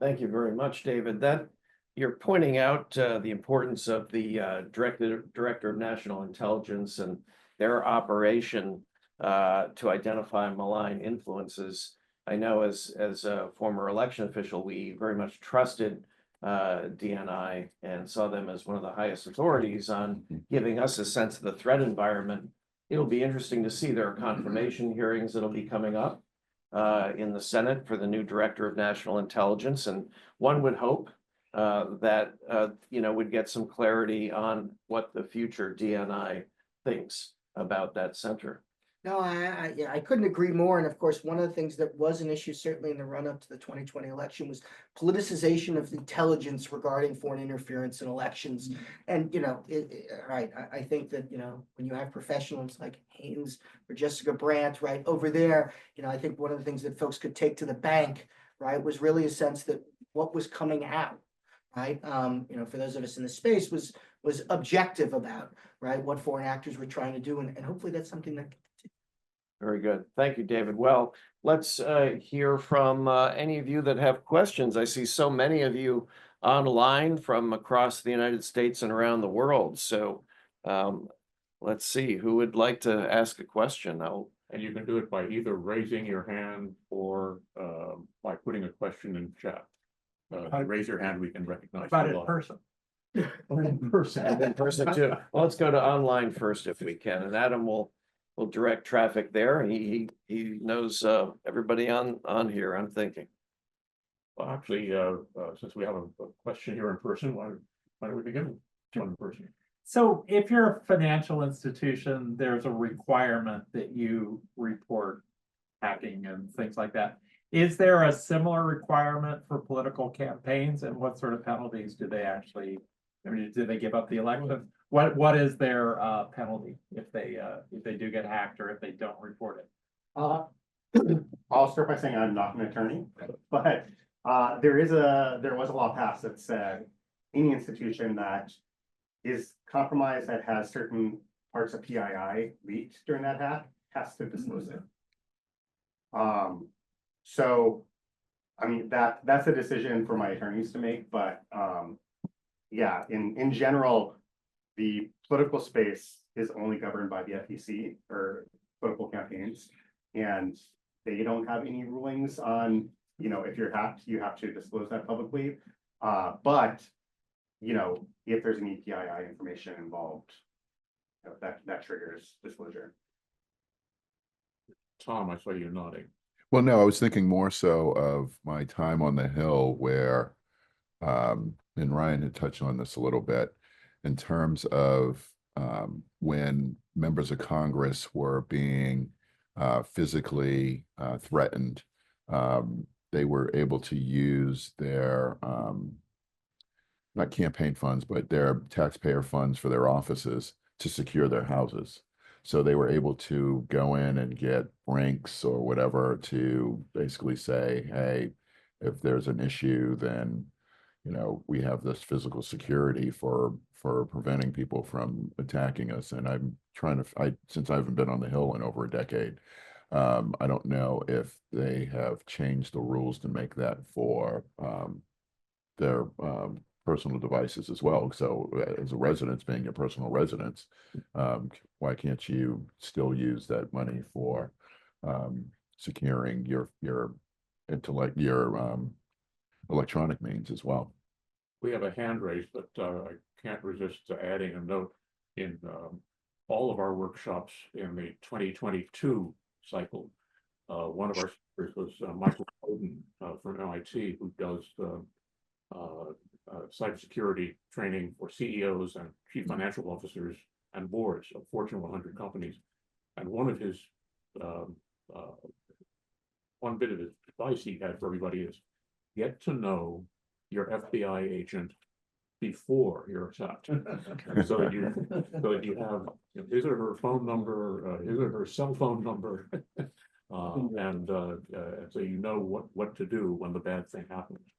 Speaker 2: Thank you very much, David. That you're pointing out the importance of the Director of National Intelligence and their operation to identify malign influences. I know as a former election official, we very much trusted DNI and saw them as one of the highest authorities on giving us a sense of the threat environment. It'll be interesting to see there are confirmation hearings that'll be coming up in the Senate for the new Director of National Intelligence, and one would hope that we'd get some clarity on what the future DNI thinks about that center.
Speaker 5: No, I couldn't agree more. And of course, one of the things that was an issue certainly in the run up to the 2020 election was politicization of intelligence regarding foreign interference in elections. And, right, I think that, when you have professionals like Haynes or Jessica Brandt, right, over there, I think one of the things that folks could take to the bank, right, was really a sense that what was coming out, right, for those of us in the space was objective about, right, what foreign actors were trying to do. And hopefully that's something that
Speaker 2: Very good. Thank you, David. Well, let's hear from any of you that have questions. I see so many of you online from across the United States and around the world. So let's see who would like to ask a question.
Speaker 1: And you can do it by either raising your hand or by putting a question in chat. If you raise your hand, we can recognize.
Speaker 6: About
Speaker 1: you
Speaker 6: in
Speaker 1: live.
Speaker 6: person.
Speaker 1: In person.
Speaker 2: And in person too. Well, let's go to online first if we can. And Adam will direct traffic there. He knows everybody on here, I'm thinking.
Speaker 1: Well, actually, since we have a question here in person, why don't we begin with one in person?
Speaker 6: So if you're a financial institution, there's a requirement that you report hacking and things like that. Is there a similar requirement for political campaigns, and what sort of penalties do they actually, do they give up the election? What is their penalty if they do get hacked or if they don't report it?
Speaker 4: I'll start by saying I'm not an attorney, but there was a law passed that said any institution that is compromised that has certain parts of PII leaked during that hack has to disclose it. So, I mean, that's a decision for my attorneys to make, but yeah, in general, the political space is only governed by the FEC or political campaigns, and they don't have any rulings on, if you're hacked, you have to disclose that publicly. But, if there's any PII information involved, that triggers disclosure.
Speaker 1: Tom, I saw you nodding.
Speaker 3: Well, no, I was thinking more so of my time on the Hill where, and Ryan had touched on this a little bit, in terms of when members of Congress were being physically threatened, they were able to use their, not campaign funds, but their taxpayer funds for their offices to secure their houses. So they were able to go in and get ranks or whatever to basically say, hey, if there's an issue, then, we have this physical security for preventing people from attacking us. And I'm trying to, since I haven't been on the Hill in over a decade, I don't know if they have changed the rules to make that for their personal devices as well. So as a residence, being your personal residence, why can't you still use that money for securing your electronic means as well?
Speaker 1: We have a hand raised, but I can't resist adding a note. In all of our workshops in the 2022 cycle, one of our speakers was Michael Bowden from MIT, who does cybersecurity training for CEOs and chief financial officers and boards of Fortune 100 companies. And one bit of advice he had for everybody is get to know your FBI agent before you're attacked. so that you have his or her phone number, his or her cell phone number, and so you know what to do when the bad thing happens.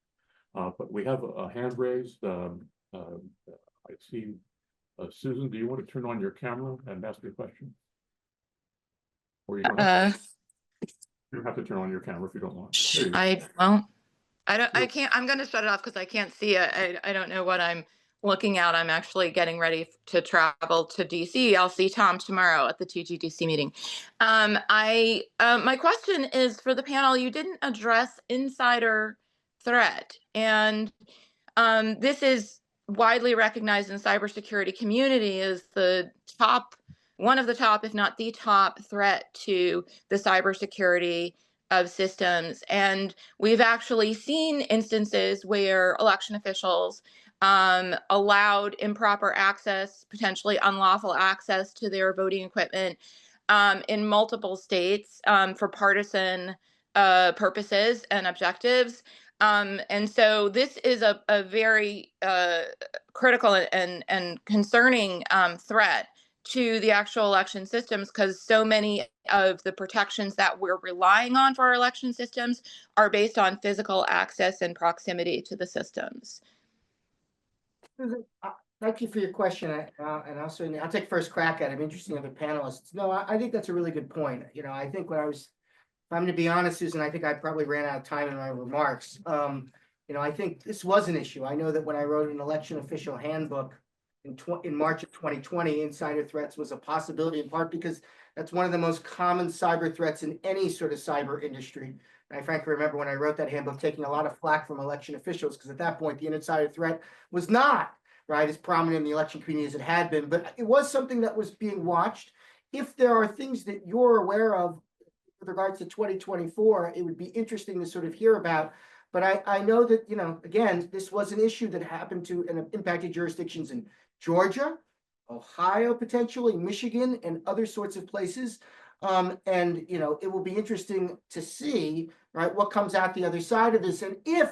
Speaker 1: But we have a hand raised. I see Susan, do you want to turn on your camera and ask your question? Or you don't have, you don't have to turn on your camera if you don't want. There you go.
Speaker 7: I won't. I
Speaker 1: Yep.
Speaker 7: can't, I'm gonna shut it off because I can't see it. I don't know what I'm looking at. I'm actually getting ready to travel to DC. I'll see Tom tomorrow at the TGDC meeting. My question is for the panel. You didn't address insider threat, and this is widely recognized in cybersecurity community as one of the top, if not the top threat to the cybersecurity of systems. And we've actually seen instances where election officials allowed improper access, potentially unlawful access to their voting equipment in multiple states for partisan purposes and objectives. And so this is a very critical and concerning threat to the actual election systems, because so many of the protections that we're relying on for our election systems are based on physical access and proximity to the systems.
Speaker 5: Susan, thank you for your question, and I'll take first crack at it. I'm interested in other panelists. No, I think that's a really good point. You know, I think if I'm to be honest, Susan, I think I probably ran out of time in my remarks. You know, I think this was an issue. I know that when I wrote an election official handbook in March of 2020, insider threats was a possibility, in part because that's one of the most common cyber threats in any sort of cyber industry. And I frankly remember when I wrote that handbook taking a lot of flack from election officials, because at that point the insider threat was not as prominent in the election community as it had been, but it was something that was being watched. If there are things that you're aware of with regards to 2024, it would be interesting to sort of hear about. But I know that, you know, again, this was an issue that happened to and impacted jurisdictions in Georgia, Ohio, potentially Michigan, and other sorts of places. And, you know, it will be interesting to see, right, what comes out the other side of this. And if,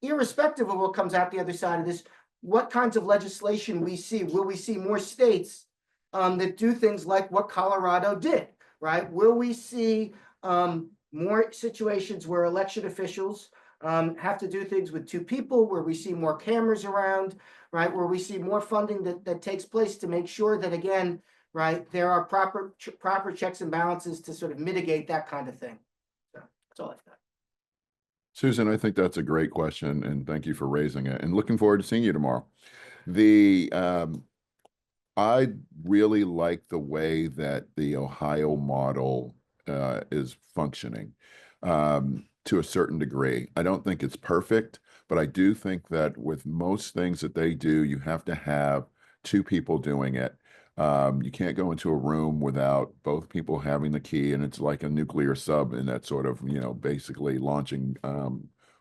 Speaker 5: irrespective of what comes out the other side of this, what kinds of legislation we see. Will we see more states that do things like what Colorado did, right? Will we see more situations where election officials have to do things with two people, where we see more cameras around, right? Where we see more funding that takes place to make sure that, again, right, there are proper checks and balances to sort of mitigate that kind of thing. So that's all I've got.
Speaker 3: Susan, I think that's a great question, and thank you for raising it, and looking forward to seeing you tomorrow. I really like the way that the Ohio model is functioning to a certain degree. I don't think it's perfect, but I do think that with most things that they do, you have to have two people doing it. You can't go into a room without both people having the key, and it's like a nuclear sub in that sort of, you know, basically launching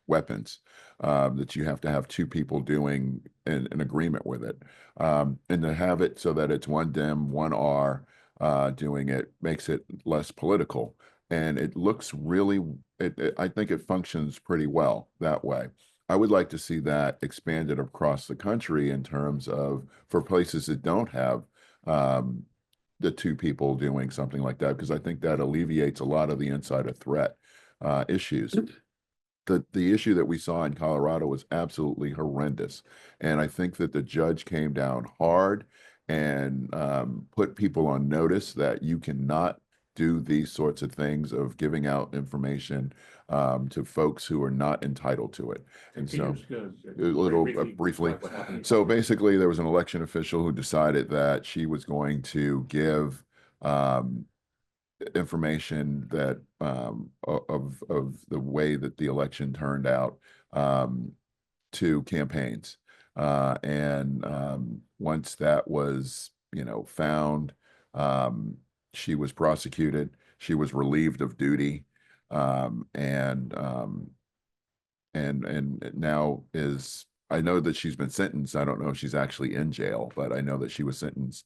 Speaker 3: weapons, that you have to have two people doing an agreement with it. And to have it so that it's one Dem, one R doing it makes it less political. And it looks really, I think it functions pretty well that way. I would like to see that expanded across the country in terms of, for places that don't have the two people doing something like that, because I think that alleviates a lot of the insider threat issues. The issue that we saw in Colorado was absolutely horrendous. And I think that the judge came down hard and put people on notice that you cannot do these sorts of things of giving out information to folks who are not entitled to it. And so, briefly. So basically, there was an election official who decided that she was going to give information that of the way that the election turned out to campaigns. And once that was, you know, found, she was prosecuted. She was relieved of duty, and now is, I know that she's been sentenced. I don't know if she's actually in jail, but I know that she was sentenced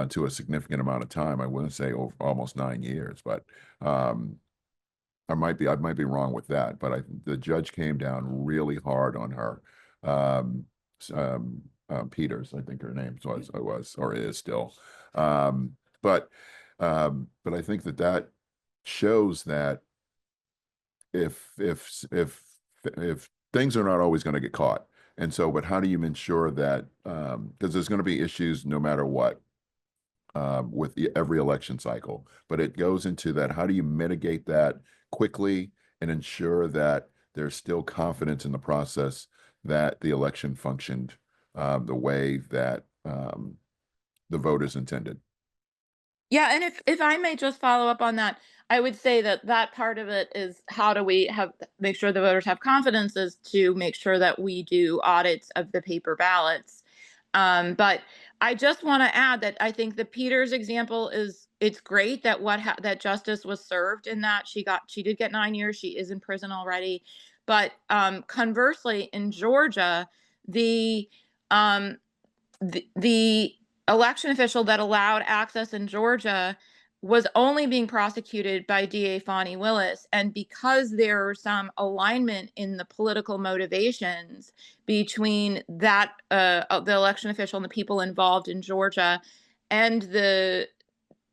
Speaker 3: to a significant amount of time. I wouldn't say almost 9 years, but I might be wrong with that. But the judge came down really hard on her. Peters, I think her name was or is still. But I think that shows that if things are not always going to get caught, And so, but how do you ensure that, because there's going to be issues no matter what, with every election cycle, but it goes into that, how do you mitigate that quickly and ensure that there's still confidence in the process that the election functioned the way that the voters intended?
Speaker 7: Yeah, and if I may just follow up on that, I would say that that part of it is how do we make sure the voters have confidence is to make sure that we do audits of the paper ballots. But I just want to add that I think the Peters example it's great that that justice was served in that she did get 9 years. She is in prison already. But conversely, in Georgia, the um, the election official that allowed access in Georgia was only being prosecuted by DA Fani Willis. And because there are some alignment in the political motivations between the election official and the people involved in Georgia and the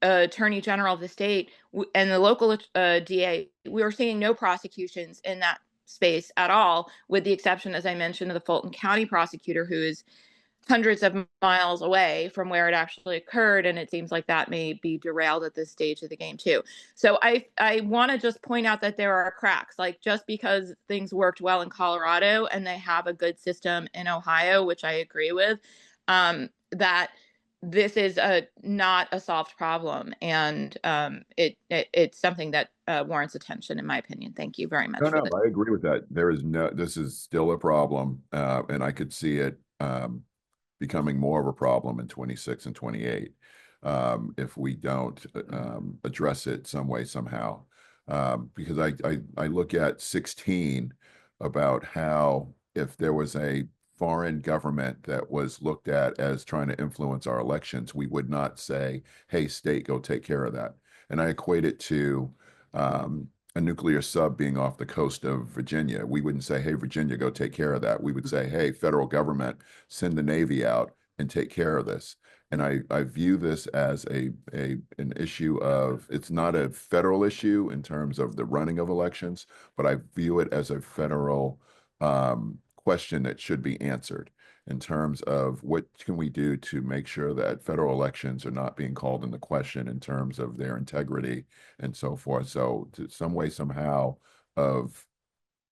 Speaker 7: attorney general of the state and the local DA, we were seeing no prosecutions in that space at all, with the exception, as I mentioned, of the Fulton County prosecutor, who is hundreds of miles away from where it actually occurred, and it seems like that may be derailed at this stage of the game too. So I want to just point out that there are cracks. Like, just because things worked well in Colorado and they have a good system in Ohio, which I agree with, that this is not a solved problem, and it's something that warrants attention, in my opinion. Thank you very much.
Speaker 3: No,
Speaker 7: for
Speaker 3: no, I agree with that. This is still a problem, and I could see it becoming more of a problem in 26 and 28 if we don't address it some way, somehow. Because I look at 16 about how if there was a foreign government that was looked at as trying to influence our elections, we would not say, hey, state, go take care of that. And I equate it to a nuclear sub being off the coast of Virginia. We wouldn't say, hey, Virginia, go take care of that. We would say, hey, federal government, send the Navy out and take care of this. And I view this as an issue of, it's not a federal issue in terms of the running of elections, but I view it as a federal question that should be answered in terms of what can we do to make sure that federal elections are not being called into question in terms of their integrity and so forth. So to some way, somehow of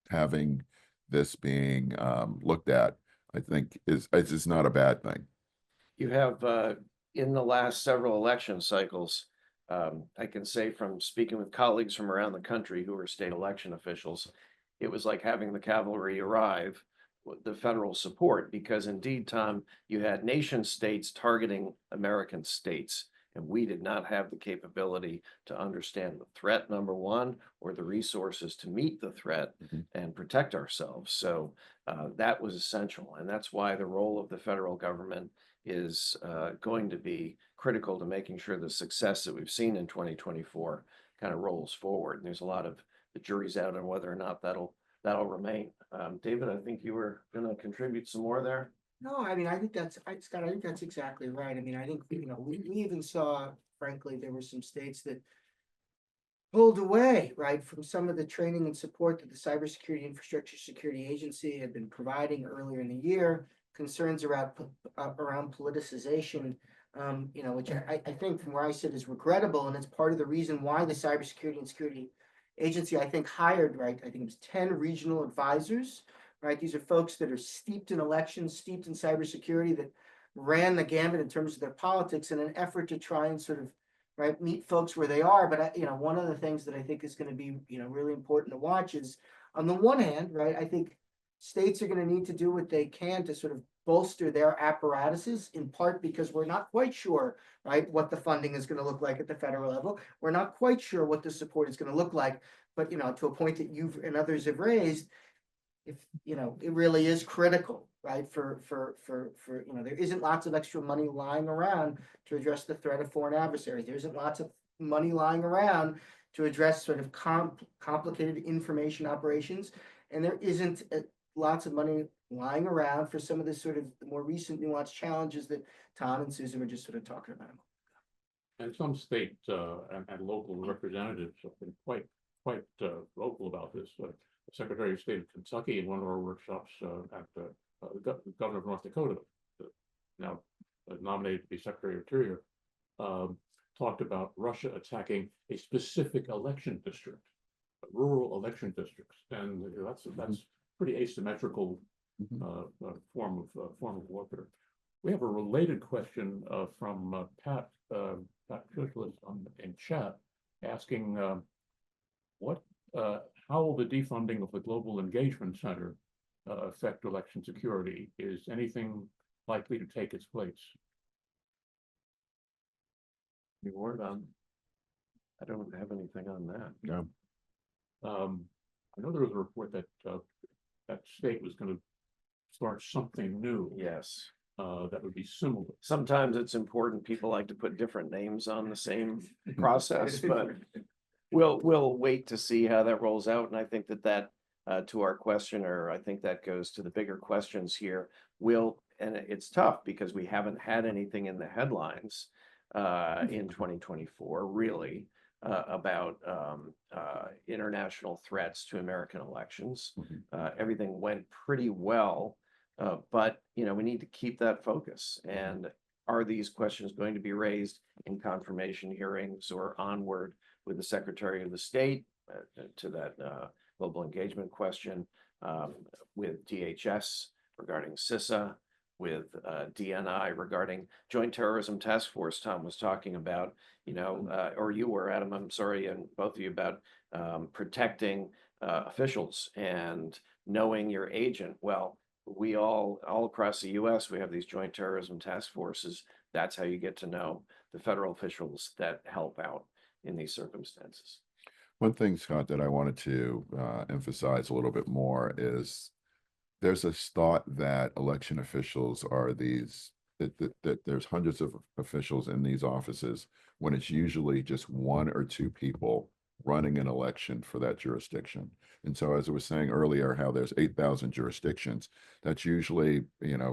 Speaker 3: having this being looked at, I think it's not a bad thing.
Speaker 2: You have, in the last several election cycles, I can say from speaking with colleagues from around the country who are state election officials, it was like having the cavalry arrive with the federal support, because indeed, Tom, you had nation states targeting American states, and we did not have the capability to understand the threat, number one, or the resources to meet the threat and protect ourselves. So that was essential, and that's why the role of the federal government is going to be critical to making sure the success that we've seen in 2024 kind of rolls forward. And there's a lot of the jury's out on whether or not that'll remain. David, I think you were going to contribute some more there.
Speaker 5: No, I mean, Scott, I think that's exactly right. I mean, I think, we even saw, frankly, there were some states that pulled away, right, from some of the training and support that the Cybersecurity Infrastructure Security Agency had been providing earlier in the year. Concerns around politicization, which I think from where I sit is regrettable, and it's part of the reason why the Cybersecurity and Security Agency, I think, hired, right, I think it was 10 regional advisors, right? These are folks that are steeped in elections, steeped in cybersecurity, that ran the gambit in terms of their politics in an effort to try and sort of, right, meet folks where they are. But one of the things that I think is going to be, really important to watch is, on the one hand, right, I think states are going to need to do what they can to sort of bolster their apparatuses, in part because we're not quite sure, right, what the funding is going to look like at the federal level. We're not quite sure what the support is going to look like. But, to a point that you've and others have raised, if, it really is critical, right, for there isn't lots of extra money lying around to address the threat of foreign adversaries. There isn't lots of money lying around to address sort of complicated information operations. And there isn't lots of money lying around for some of the sort of more recent nuanced challenges that Tom and Susan were just sort of talking about.
Speaker 1: And some state and local representatives have been quite vocal about this. Secretary of State of Kentucky in one of our workshops at the the governor of North Dakota, now nominated to be Secretary of Interior, talked about Russia attacking a specific election district, rural election districts, and that's pretty asymmetrical form of warfare. We have a related question from Pat Churchlis in chat, asking how will the defunding of the Global Engagement Center affect election security? Is anything likely to take its place?
Speaker 2: Any word on? I don't have anything on that.
Speaker 3: No.
Speaker 1: I know there was a report that that state was going to start something new.
Speaker 2: Yes.
Speaker 1: That would be similar.
Speaker 2: Sometimes it's important. People like to put different names on the same process, but we'll wait to see how that rolls out. And I think that to our questioner, I think that goes to the bigger questions here. And it's tough because we haven't had anything in the headlines in 2024 really about international threats to American elections. Everything went pretty well, but we need to keep that focus. And are these questions going to be raised in confirmation hearings or onward with the Secretary of the State to that global engagement question, with DHS regarding CISA, with DNI regarding Joint Terrorism Task Force? Tom was talking about, or you were, Adam, I'm sorry, and both of you, about protecting officials and knowing your agent. Well, we all across the US, we have these Joint Terrorism Task Forces. That's how you get to know the federal officials that help out in these circumstances.
Speaker 3: One thing, Scott, that I wanted to emphasize a little bit more is there's this thought that election officials are that there's hundreds of officials in these offices, when it's usually just one or two people running an election for that jurisdiction. And so, as I was saying earlier, how there's 8,000 jurisdictions, that's usually,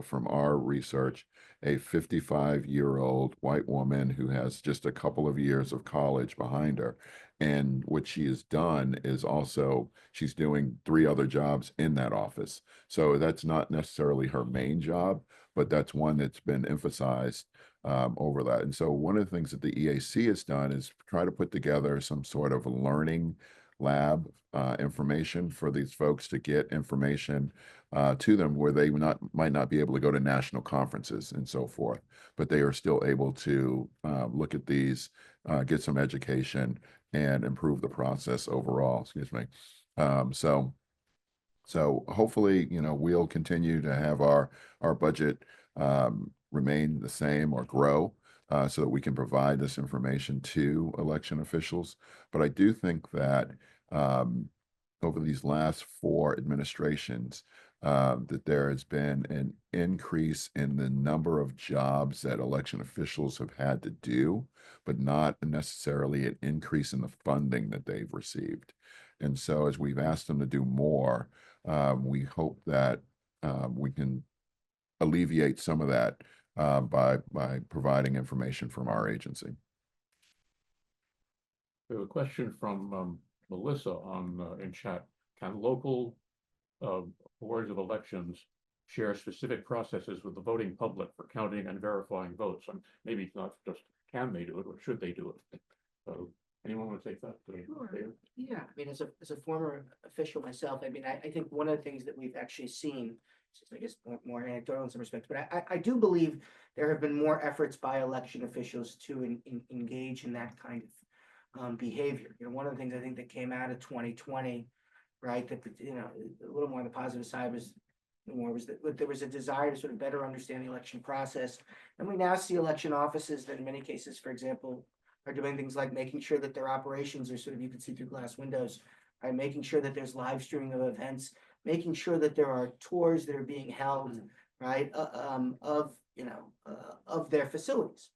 Speaker 3: from our research, a 55-year-old white woman who has just a couple of years of college behind her. And what she has done is also she's doing 3 other jobs in that office. So that's not necessarily her main job, but that's one that's been emphasized over that. And so one of the things that the EAC has done is try to put together some sort of learning lab information for these folks to get information to them where they might not be able to go to national conferences and so forth, but they are still able to look at these, get some education, and improve the process overall. Excuse me. So hopefully, we'll continue to have our budget remain the same or grow so that we can provide this information to election officials. But I do think that over these last 4 administrations, that there has been an increase in the number of jobs that election officials have had to do, but not necessarily an increase in the funding that they've received. And so as we've asked them to do more, we hope that we can alleviate some of that by providing information from our agency.
Speaker 1: We have a question from Melissa in chat. Can local boards of elections share specific processes with the voting public for counting and verifying votes? And maybe it's not just can they do it, or should they do it? Anyone want to take that?
Speaker 5: Sure. Yeah, I mean, as a former official myself, I mean, I think one of the things that we've actually seen, I guess more anecdotal in some respects, but I do believe there have been more efforts by election officials to engage in that kind of behavior. One of the things I think that came out of 2020, right, that a little more on the positive side was that there was a desire to sort of better understand the election process, and we now see election offices that in many cases, for example, are doing things like making sure that their operations are sort of, you can see through glass windows, right? Making sure that there's live streaming of events, making sure that there are tours that are being held, right, of their facilities,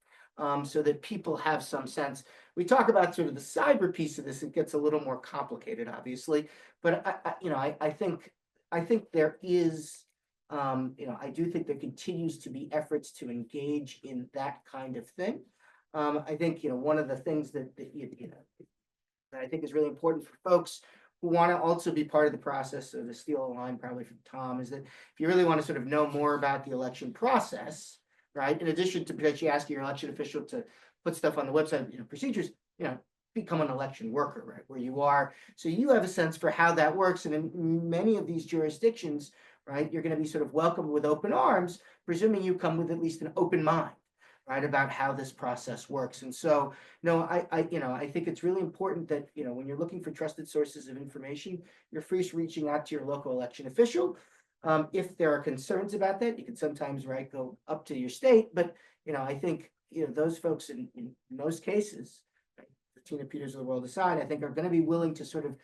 Speaker 5: so that people have some sense. We talk about sort of the cyber piece of this; it gets a little more complicated, obviously. But I think there is, I do think there continues to be efforts to engage in that kind of thing. I think one of the things that I think is really important for folks who want to also be part of the process, so to steal a line probably from Tom, is that if you really want to sort of know more about the election process, right, in addition to potentially asking your election official to put stuff on the website, procedures, become an election worker, right, where you are. So you have a sense for how that works. And in many of these jurisdictions, right, you're going to be sort of welcomed with open arms, presuming you come with at least an open mind, right, about how this process works. And so, I think it's really important that, when you're looking for trusted sources of information, you're free reaching out to your local election official. If there are concerns about that, you can sometimes, right, go up to your state. But, I think, those folks in most cases, the Tina Peters of the world aside, I think are going to be willing to sort of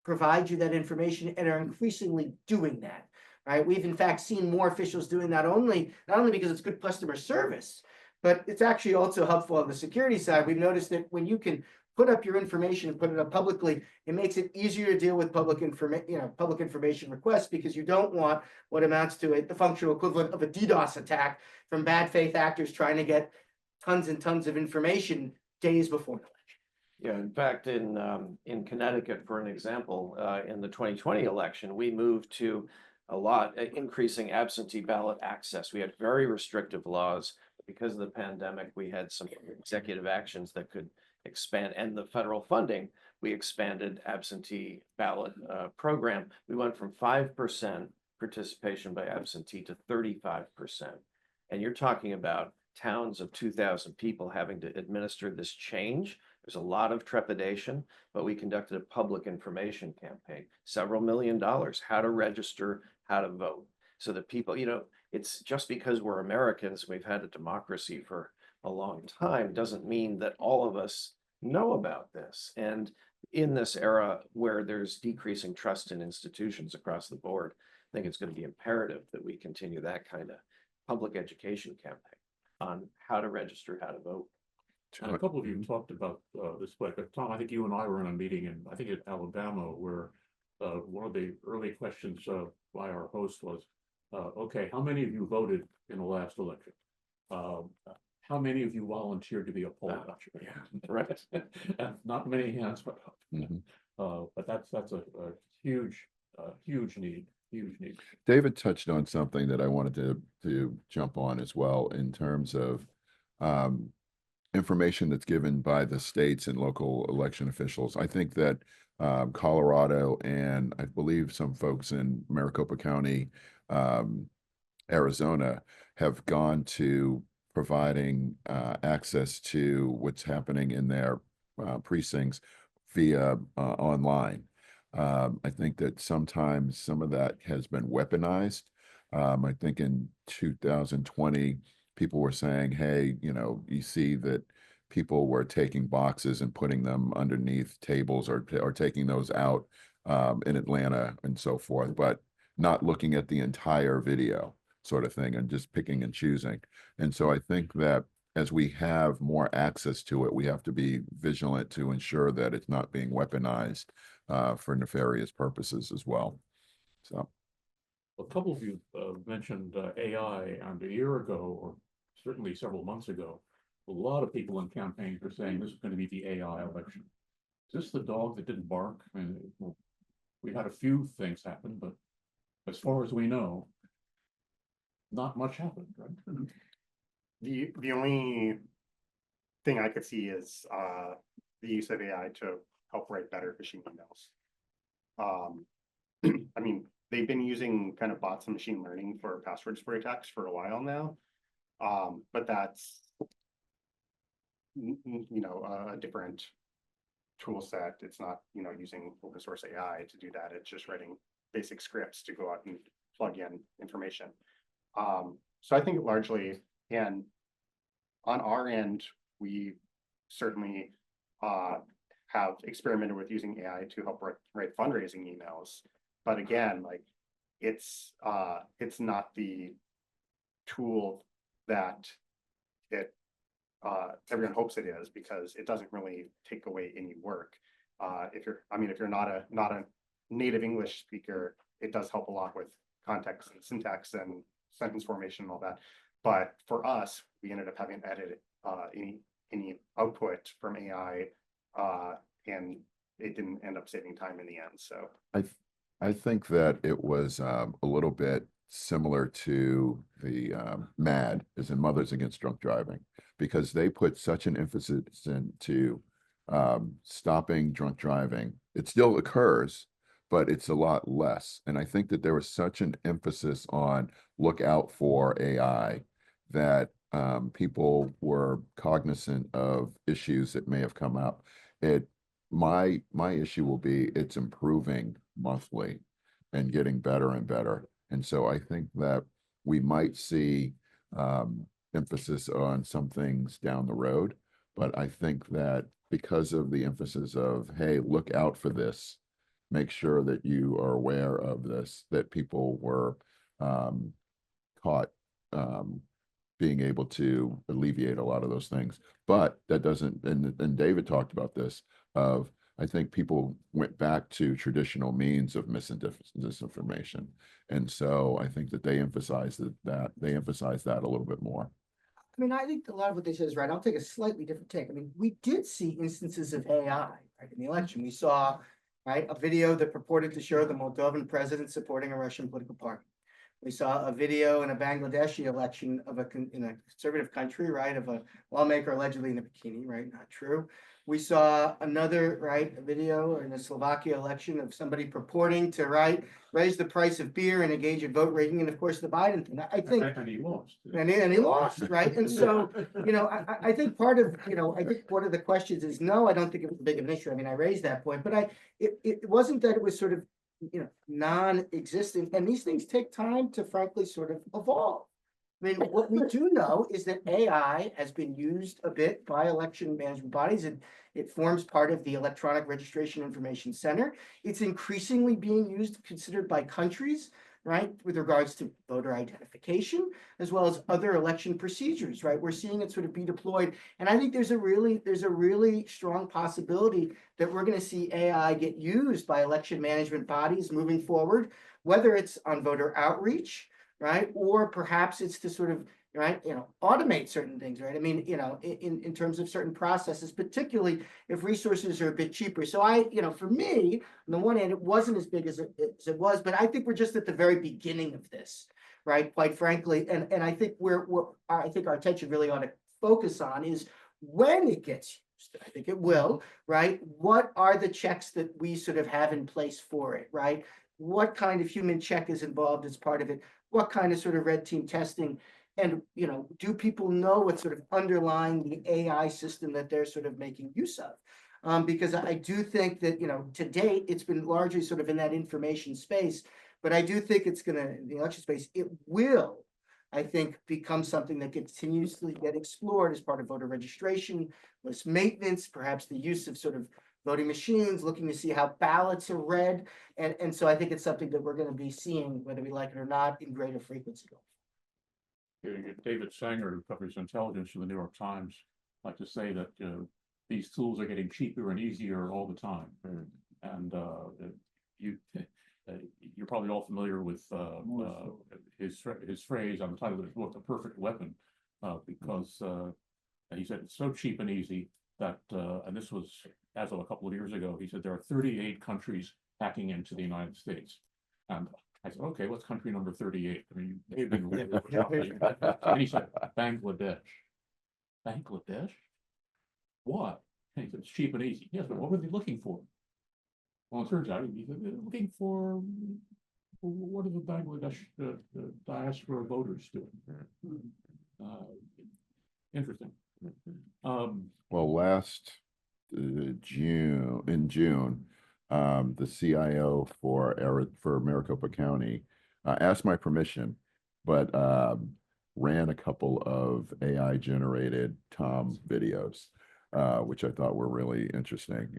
Speaker 5: provide you that information and are increasingly doing that, right? We've in fact seen more officials doing that not only because it's good customer service, but it's actually also helpful on the security side. We've noticed that when you can put up your information and put it up publicly, it makes it easier to deal with public information requests, because you don't want what amounts to the functional equivalent of a DDoS attack from bad faith actors trying to get tons and tons of information days before an election.
Speaker 2: Yeah, in fact, in Connecticut, for an example, in the 2020 election, we moved to increasing absentee ballot access. We had very restrictive laws. Because of the pandemic, we had some executive actions that could expand, and the federal funding, we expanded absentee ballot program. We went from 5% participation by absentee to 35%. And you're talking about towns of 2,000 people having to administer this change. There's a lot of trepidation, but we conducted a public information campaign, several $1 million, how to register, how to vote, so that people, it's just because we're Americans, we've had a democracy for a long time, doesn't mean that all of us know about this. And in this era where there's decreasing trust in institutions across the board, I think it's going to be imperative that we continue that kind of public education campaign on how to register, how to vote.
Speaker 1: And a couple of you talked about this, but Tom, I think you and I were in a meeting in, I think in Alabama, where one of the early questions by our host was, okay, how many of you voted in the last election? How many of you volunteered to be a poll watcher?
Speaker 2: Yeah, right.
Speaker 1: Not many hands went up.
Speaker 3: Mhm.
Speaker 1: But that's a huge need.
Speaker 3: David touched on something that I wanted to jump on as well, in terms of information that's given by the states and local election officials. I think that Colorado, and I believe some folks in Maricopa County, Arizona, have gone to providing access to what's happening in their precincts via online. I think that sometimes some of that has been weaponized. I think in 2020, people were saying, hey, you see that people were taking boxes and putting them underneath tables, or taking those out in Atlanta and so forth, but not looking at the entire video, sort of thing, and just picking and choosing. And so I think that as we have more access to it, we have to be vigilant to ensure that it's not being weaponized for nefarious purposes as well. So
Speaker 1: A couple of you mentioned AI, and a year ago, or certainly several months ago, a lot of people in campaigns were saying this is going to be the AI election. Is this the dog that didn't bark? I mean, we had a few things happen, but as far as we know, not much happened, right?
Speaker 4: The only thing I could see is the use of AI to help write better phishing emails. I mean, they've been using kind of bots and machine learning for password spray attacks for a while now, but that's a different tool set. It's not using open source AI to do that. It's just writing basic scripts to go out and plug in information. So I think largely, and on our end, we certainly have experimented with using AI to help write fundraising emails. But again, like it's not the tool that everyone hopes it is, because it doesn't really take away any work. If you're not a native English speaker, it does help a lot with context and syntax and sentence formation and all that. But for us, we ended up having to edit any output from AI, and it didn't end up saving time in the end, so.
Speaker 3: I think that it was a little bit similar to the MAD, as in Mothers Against Drunk Driving, because they put such an emphasis into stopping drunk driving. It still occurs, but it's a lot less. And I think that there was such an emphasis on look out for AI that people were cognizant of issues that may have come up. My issue will be it's improving monthly and getting better and better. And so I think that we might see emphasis on some things down the road, but I think that because of the emphasis of, hey, look out for this, make sure that you are aware of this, that people were caught being able to alleviate a lot of those things. But that doesn't, and David talked about this, of I think people went back to traditional means of disinformation. And so I think that they emphasized that they emphasized that a little bit more.
Speaker 5: I mean, I think a lot of what they said is right. I'll take a slightly different take. I mean, we did see instances of AI, right, in the election. We saw, right, a video that purported to show the Moldovan president supporting a Russian political party. We saw a video in a Bangladeshi election of in a conservative country, right, of a lawmaker allegedly in a bikini, right? Not true. We saw another, right, a video in the Slovakia election of somebody purporting to, right, raise the price of beer and engage in vote rigging, and of course the Biden thing. I think,
Speaker 1: And he lost.
Speaker 5: and he lost, right? And so, you know, I think part of, you know, I think one of the questions is, no, I don't think it was big of an issue. I mean, I raised that point, but it wasn't that it was sort of, you know, non-existent, and these things take time to frankly sort of evolve. I mean, what we do know is that AI has been used a bit by election management bodies, and it forms part of the Electronic Registration Information Center. It's increasingly being used, considered by countries, right, with regards to voter identification, as well as other election procedures, right? We're seeing it sort of be deployed. And I think there's a really strong possibility that we're going to see AI get used by election management bodies moving forward, whether it's on voter outreach, right? Or perhaps it's to sort of, right, you know, automate certain things, right? I mean, you know, in terms of certain processes, particularly if resources are a bit cheaper. So you know, for me, on the one hand, it wasn't as big as it was, but I think we're just at the very beginning of this, right? Quite frankly, and I think I think our attention really ought to focus on is when it gets used. I think it will, right? What are the checks that we sort of have in place for it, right? What kind of human check is involved as part of it? What kind of sort of red team testing? And, you know, do people know what's sort of underlying the AI system that they're sort of making use of? Because I do think that, you know, to date, it's been largely sort of in that information space, but I do think it's going to, in the election space, it will, I think, become something that continuously get explored as part of voter registration, list maintenance, perhaps the use of sort of voting machines, looking to see how ballots are read. And so I think it's something that we're going to be seeing, whether we like it or not, in greater frequency.
Speaker 1: David Sanger, who covers intelligence for the New York Times, like to say that these tools are getting cheaper and easier all the time. And you're probably all familiar with his phrase on the title of his book, "The Perfect Weapon," because he said it's so cheap and easy that, and this was as of a couple of years ago, he said there are 38 countries hacking into the United States. And I said, okay, what's country number 38? I mean, they've been really and he said, Bangladesh. Bangladesh? What? And he said, it's cheap and easy. Yes, but what were they looking for? Well, it turns out they're looking for what are the Bangladesh diaspora voters doing? Interesting.
Speaker 3: Well, last June, the CIO for Maricopa County asked my permission, but ran a couple of AI generated Tom videos, which I thought were really interesting.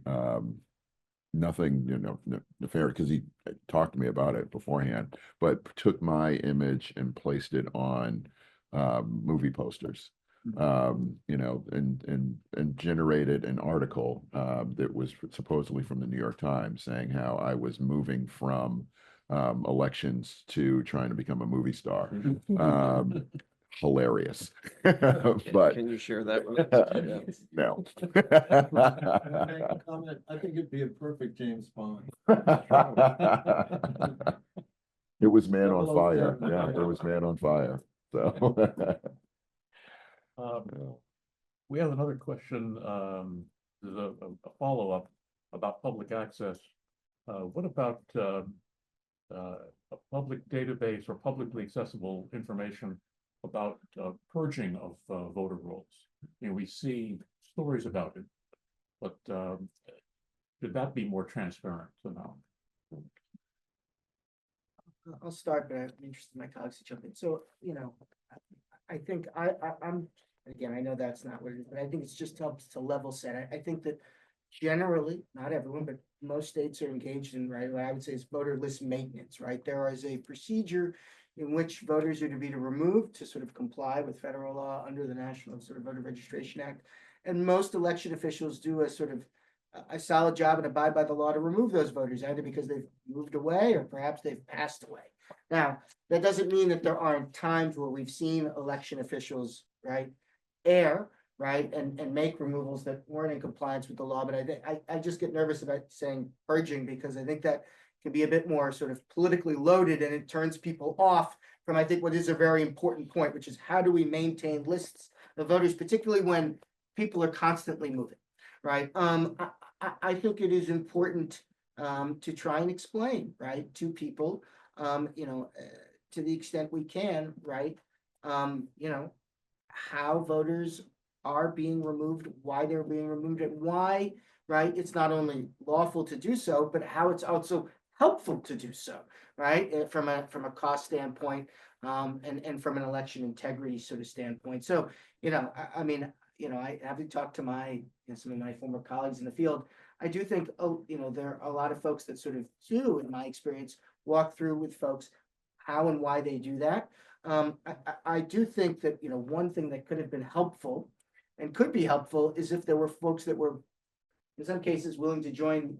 Speaker 3: Nothing, you know, nefarious, because he talked to me about it beforehand, but took my image and placed it on movie posters. You know, and generated an article that was supposedly from the New York Times saying how I was moving from elections to trying to become a movie star. hilarious. But
Speaker 2: Can you share that with us?
Speaker 3: no.
Speaker 8: I think it'd be a perfect James Bond.
Speaker 3: It was Man on Fire.
Speaker 8: 007.
Speaker 3: Yeah, it was Man on Fire. So.
Speaker 1: We have another question, there's a follow-up about public access. What about a public database or publicly accessible information about purging of voter rolls? You know, we see stories about it, but should that be more transparent somehow?
Speaker 5: I'll start, but I'm interested in my colleagues to jump in. So, you know, I think I'm, again, I know that's not what it is, but I think it's just helps to level set. I think that generally, not everyone, but most states are engaged in, right, what I would say is voter list maintenance, right? There is a procedure in which voters are to be removed to sort of comply with federal law under the National sort of Voter Registration Act. And most election officials do a sort of a solid job and abide by the law to remove those voters, either because they've moved away or perhaps they've passed away. Now, that doesn't mean that there aren't times where we've seen election officials, right, err, right, and make removals that weren't in compliance with the law. But I just get nervous about saying purging, because I think that can be a bit more sort of politically loaded, and it turns people off from, I think, what is a very important point, which is how do we maintain lists of voters, particularly when people are constantly moving, right? I think it is important to try and explain, right, to people, you know, to the extent we can, right, you know, how voters are being removed, why they're being removed, and why, right, it's not only lawful to do so, but how it's also helpful to do so, right, from a cost standpoint, and from an election integrity sort of standpoint. So, you know, I mean, you know, I having talked to my, you know, some of my former colleagues in the field, I do think, oh, you know, there are a lot of folks that sort of do, in my experience, walk through with folks how and why they do that. I do think that, you know, one thing that could have been helpful and could be helpful is if there were folks that were, in some cases, willing to join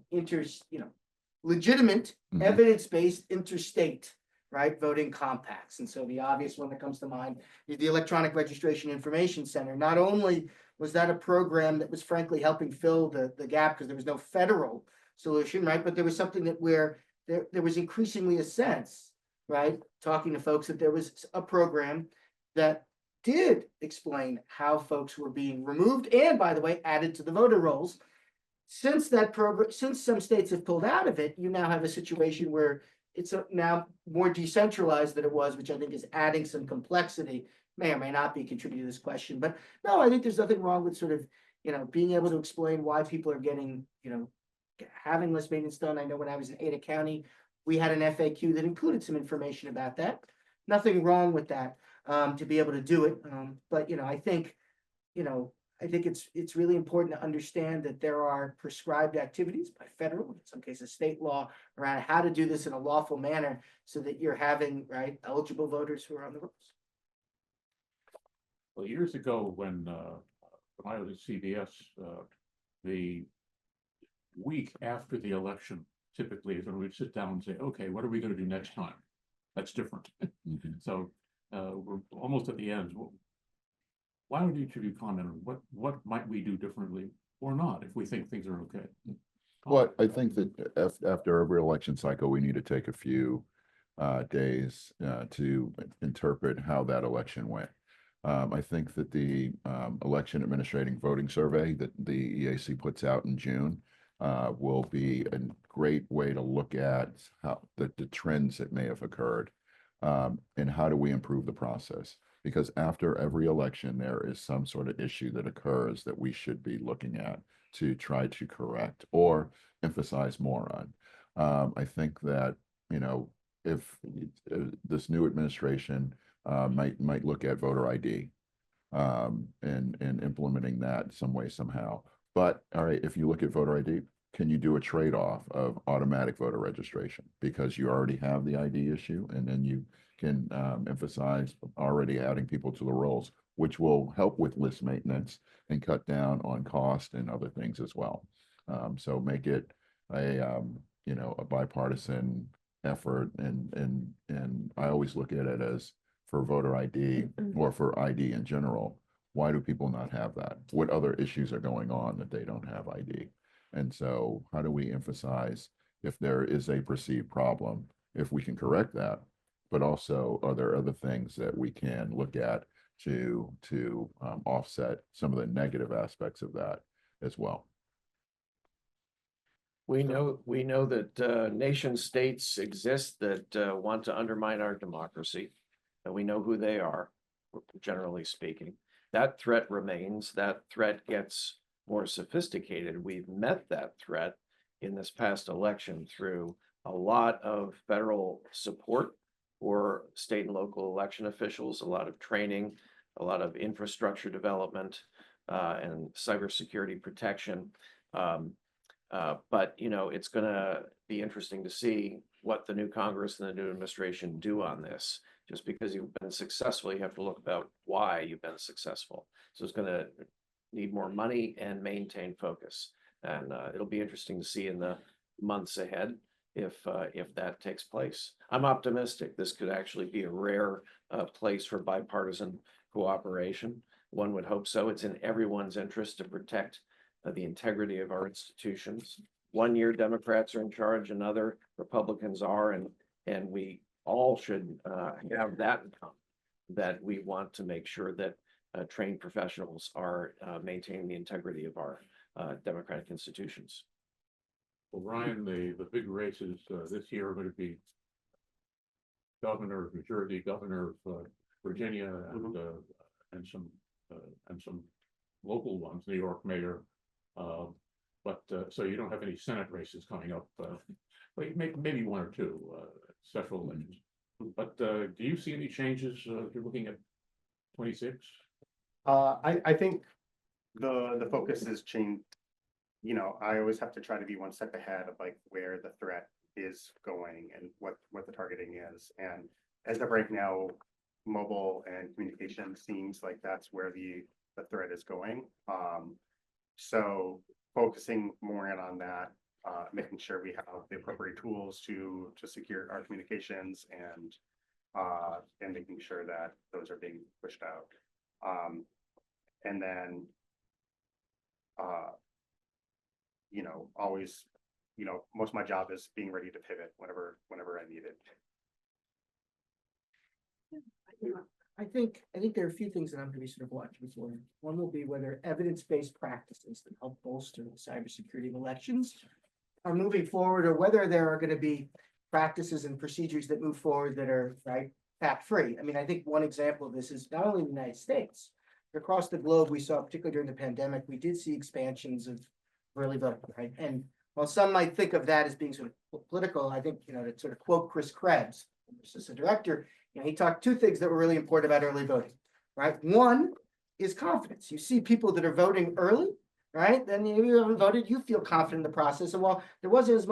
Speaker 5: legitimate,
Speaker 3: Mhm.
Speaker 5: evidence-based interstate, right, voting compacts. And so the obvious one that comes to mind is the Electronic Registration Information Center. Not only was that a program that was frankly helping fill the gap because there was no federal solution, right, but there was something that where there was increasingly a sense, right, talking to folks, that there was a program that did explain how folks were being removed and, by the way, added to the voter rolls. Since that program, since some states have pulled out of it, you now have a situation where it's now more decentralized than it was, which I think is adding some complexity, may or may not be contributing to this question. But no, I think there's nothing wrong with sort of, you know, being able to explain why people are getting, you know, having list maintenance done. I know when I was in Ada County, we had an FAQ that included some information about that. Nothing wrong with that, to be able to do it. But, you know, I think it's really important to understand that there are prescribed activities by federal, in some cases state law, around how to do this in a lawful manner so that you're having, right, eligible voters who are on the rolls.
Speaker 1: Well, years ago, when I was at CBS, the week after the election, typically is when we'd sit down and say, okay, what are we going to do next time? That's different.
Speaker 3: Mhm.
Speaker 1: So we're almost at the end. Why don't each of you comment on what might we do differently or not if we think things are okay?
Speaker 3: Well, I think that after every election cycle, we need to take a few days to interpret how that election went. I think that the election administrating voting survey that the EAC puts out in June will be a great way to look at how the trends that may have occurred, and how do we improve the process. Because after every election, there is some sort of issue that occurs that we should be looking at to try to correct or emphasize more on. I think that, you know, if this new administration might look at voter ID and implementing that some way, somehow. But all right, if you look at voter ID, can you do a trade-off of automatic voter registration? Because you already have the ID issue, and then you can emphasize already adding people to the rolls, which will help with list maintenance and cut down on cost and other things as well. So make it a bipartisan effort, and I always look at it as for voter ID or for ID in general, why do people not have that? What other issues are going on that they don't have ID? And so how do we emphasize if there is a perceived problem, if we can correct that, but also are there other things that we can look at to offset some of the negative aspects of that as well?
Speaker 2: We know that nation states exist that want to undermine our democracy, and we know who they are, generally speaking. That threat remains. That threat gets more sophisticated. We've met that threat in this past election through a lot of federal support for state and local election officials, a lot of training, a lot of infrastructure development, and cybersecurity protection. But, you know, it's going to be interesting to see what the new Congress and the new administration do on this. Just because you've been successful, you have to look about why you've been successful. So it's going to need more money and maintain focus. And it'll be interesting to see in the months ahead if that takes place. I'm optimistic. This could actually be a rare place for bipartisan cooperation. One would hope so. It's in everyone's interest to protect the integrity of our institutions. 1 year Democrats are in charge, another Republicans are, and we all should have that in common, that we want to make sure that trained professionals are maintaining the integrity of our democratic institutions.
Speaker 1: Well, Ryan, the big races this year are going to be governor of New Jersey, governor of Virginia, and some local ones, New York mayor. But so you don't have any Senate races coming up, maybe one or two special elections. But do you see any changes if you're looking at 26?
Speaker 4: I think the focus has changed. You know, I always have to try to be one step ahead of like where the threat is going and what the targeting is. And as of right now, mobile and communication seems like that's where the threat is going. So focusing more in on that, making sure we have the appropriate tools to secure our communications and making sure that those are being pushed out. And then, you know, always, you know, most of my job is being ready to pivot whenever I need it.
Speaker 5: I think there are a few things that I'm going to be sort of watching for. One will be whether evidence-based practices that help bolster the cybersecurity of elections are moving forward, or whether there are going to be practices and procedures that move forward that are fact-free. I mean, I think one example of this is not only in the United States, but across the globe. We saw, particularly during the pandemic, we did see expansions of early voting, right? And while some might think of that as being sort of political, I think, you know, to sort of quote Chris Krebs, assistant director, you know, he talked two things that were really important about early voting, right? One is confidence. You see people that are voting early, right? Then you haven't voted, you feel confident in the process. And while there wasn't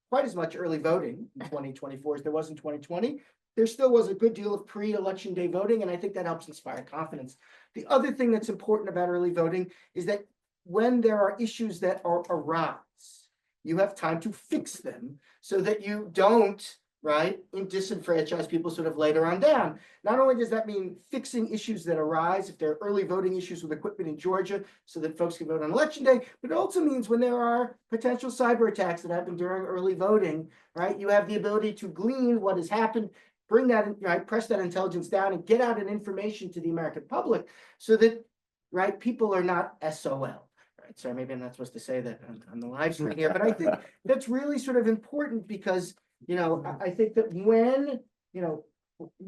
Speaker 5: quite as much early voting in 2024 as there was in 2020, there still was a good deal of pre-election day voting, and I think that helps inspire confidence. The other thing that's important about early voting is that when there are issues that arise, you have time to fix them so that you don't, right, and disenfranchise people sort of later on down. Not only does that mean fixing issues that arise, if there are early voting issues with equipment in Georgia so that folks can vote on election day, but it also means when there are potential cyber attacks that happen during early voting, right, you have the ability to glean what has happened, bring that, right, press that intelligence down and get out an information to the American public so that, right, people are not SOL. Right, sorry, maybe I'm not supposed to say that on the live stream here, but I think that's really sort of important because, you know, I think that when, you know,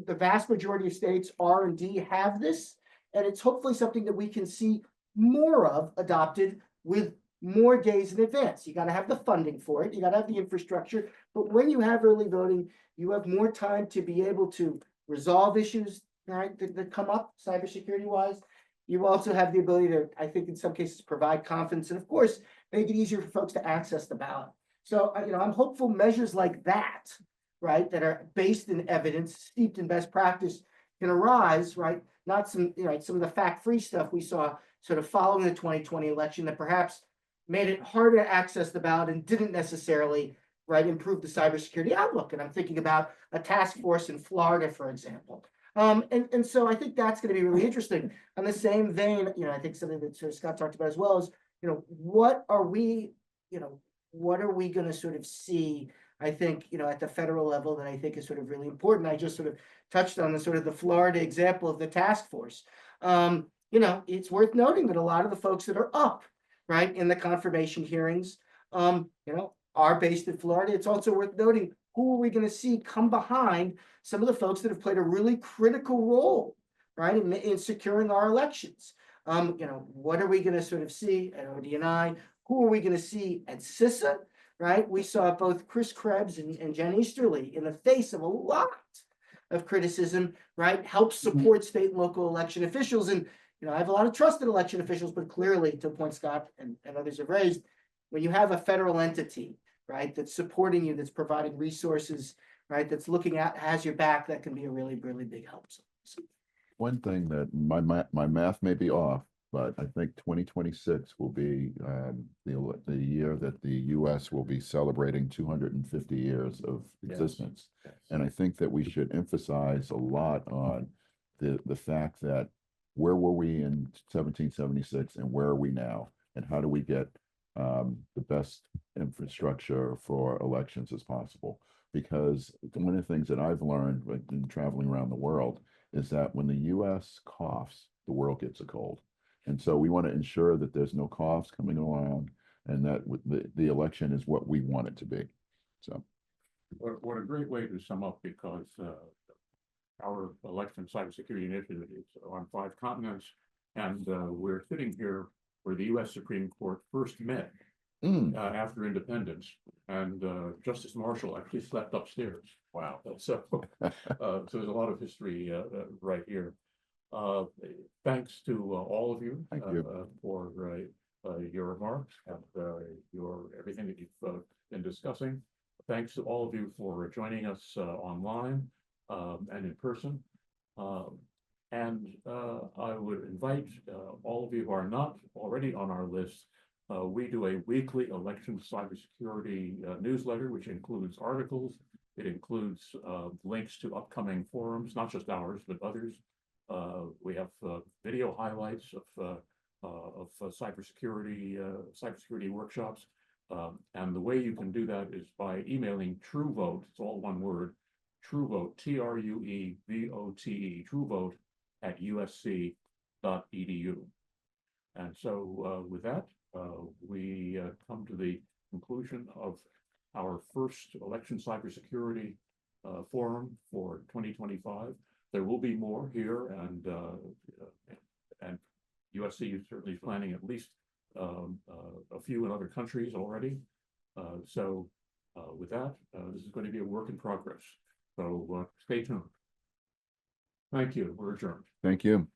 Speaker 5: the vast majority of states R&D have this, and it's hopefully something that we can see more of adopted with more days in advance. You got to have the funding for it. You got to have the infrastructure. But when you have early voting, you have more time to be able to resolve issues, right, that come up cybersecurity wise. You also have the ability to, I think in some cases, provide confidence and of course, make it easier for folks to access the ballot. So, you know, I'm hopeful measures like that, right, that are based in evidence, steeped in best practice can arise, right? Not some, you know, some of the fact-free stuff we saw sort of following the 2020 election that perhaps made it harder to access the ballot and didn't necessarily, right, improve the cybersecurity outlook. And I'm thinking about a task force in Florida, for example. And so I think that's gonna be really interesting. On the same vein, I think something that sort of Scott talked about as well is, what are we gonna sort of see, I think, at the federal level that I think is sort of really important. I just sort of touched on the sort of the Florida example of the task force. It's worth noting that a lot of the folks that are up, right, in the confirmation hearings, are based in Florida. It's also worth noting, who are we going to see come behind some of the folks that have played a really critical role, right, in securing our elections? What are we going to sort of see at ODNI? Who are we going to see at CISA, right? We saw both Chris Krebs and Jen Easterly, in the face of a lot of criticism, right, help support state and local election officials. And, I have a lot of trust in election officials, but clearly, to the point Scott and others have raised, when you have a federal entity, right, that's supporting you, that's providing resources, right, that's looking at, has your back, that can be a really, really big help. So,
Speaker 3: One thing that my math may be off, but I think 2026 will be the year that the US will be celebrating 250 years of existence.
Speaker 1: Yes.
Speaker 3: And I think that we should emphasize a lot on the fact that where were we in 1776 and where are we now? And how do we get the best infrastructure for elections as possible? Because one of the things that I've learned in traveling around the world is that when the US coughs, the world gets a cold. And so we want to ensure that there's no coughs coming around, and that the election is what we want it to be. So
Speaker 1: What a great way to sum up, because our election cybersecurity initiative is on 5 continents, and we're sitting here where the US Supreme Court first met after independence, and Justice Marshall actually slept upstairs. Wow. So there's a lot of history right here. Thanks to all of you,
Speaker 3: Thank you.
Speaker 1: for your remarks and everything that you've been discussing. Thanks to all of you for joining us online and in person. And I would invite all of you who are not already on our list. We do a weekly election cybersecurity newsletter, which includes articles. It includes links to upcoming forums, not just ours, but others. We have video highlights of cybersecurity workshops. And the way you can do that is by emailing TrueVote. It's all one word. TrueVote, TrueVote, TrueVote @usc.edu. And so with that, we come to the conclusion of our first election cybersecurity forum for 2025. There will be more here, and USC is certainly planning at least a few in other countries already. So with that, this is going to be a work in progress. So stay tuned. Thank you. We're adjourned.
Speaker 3: Thank you.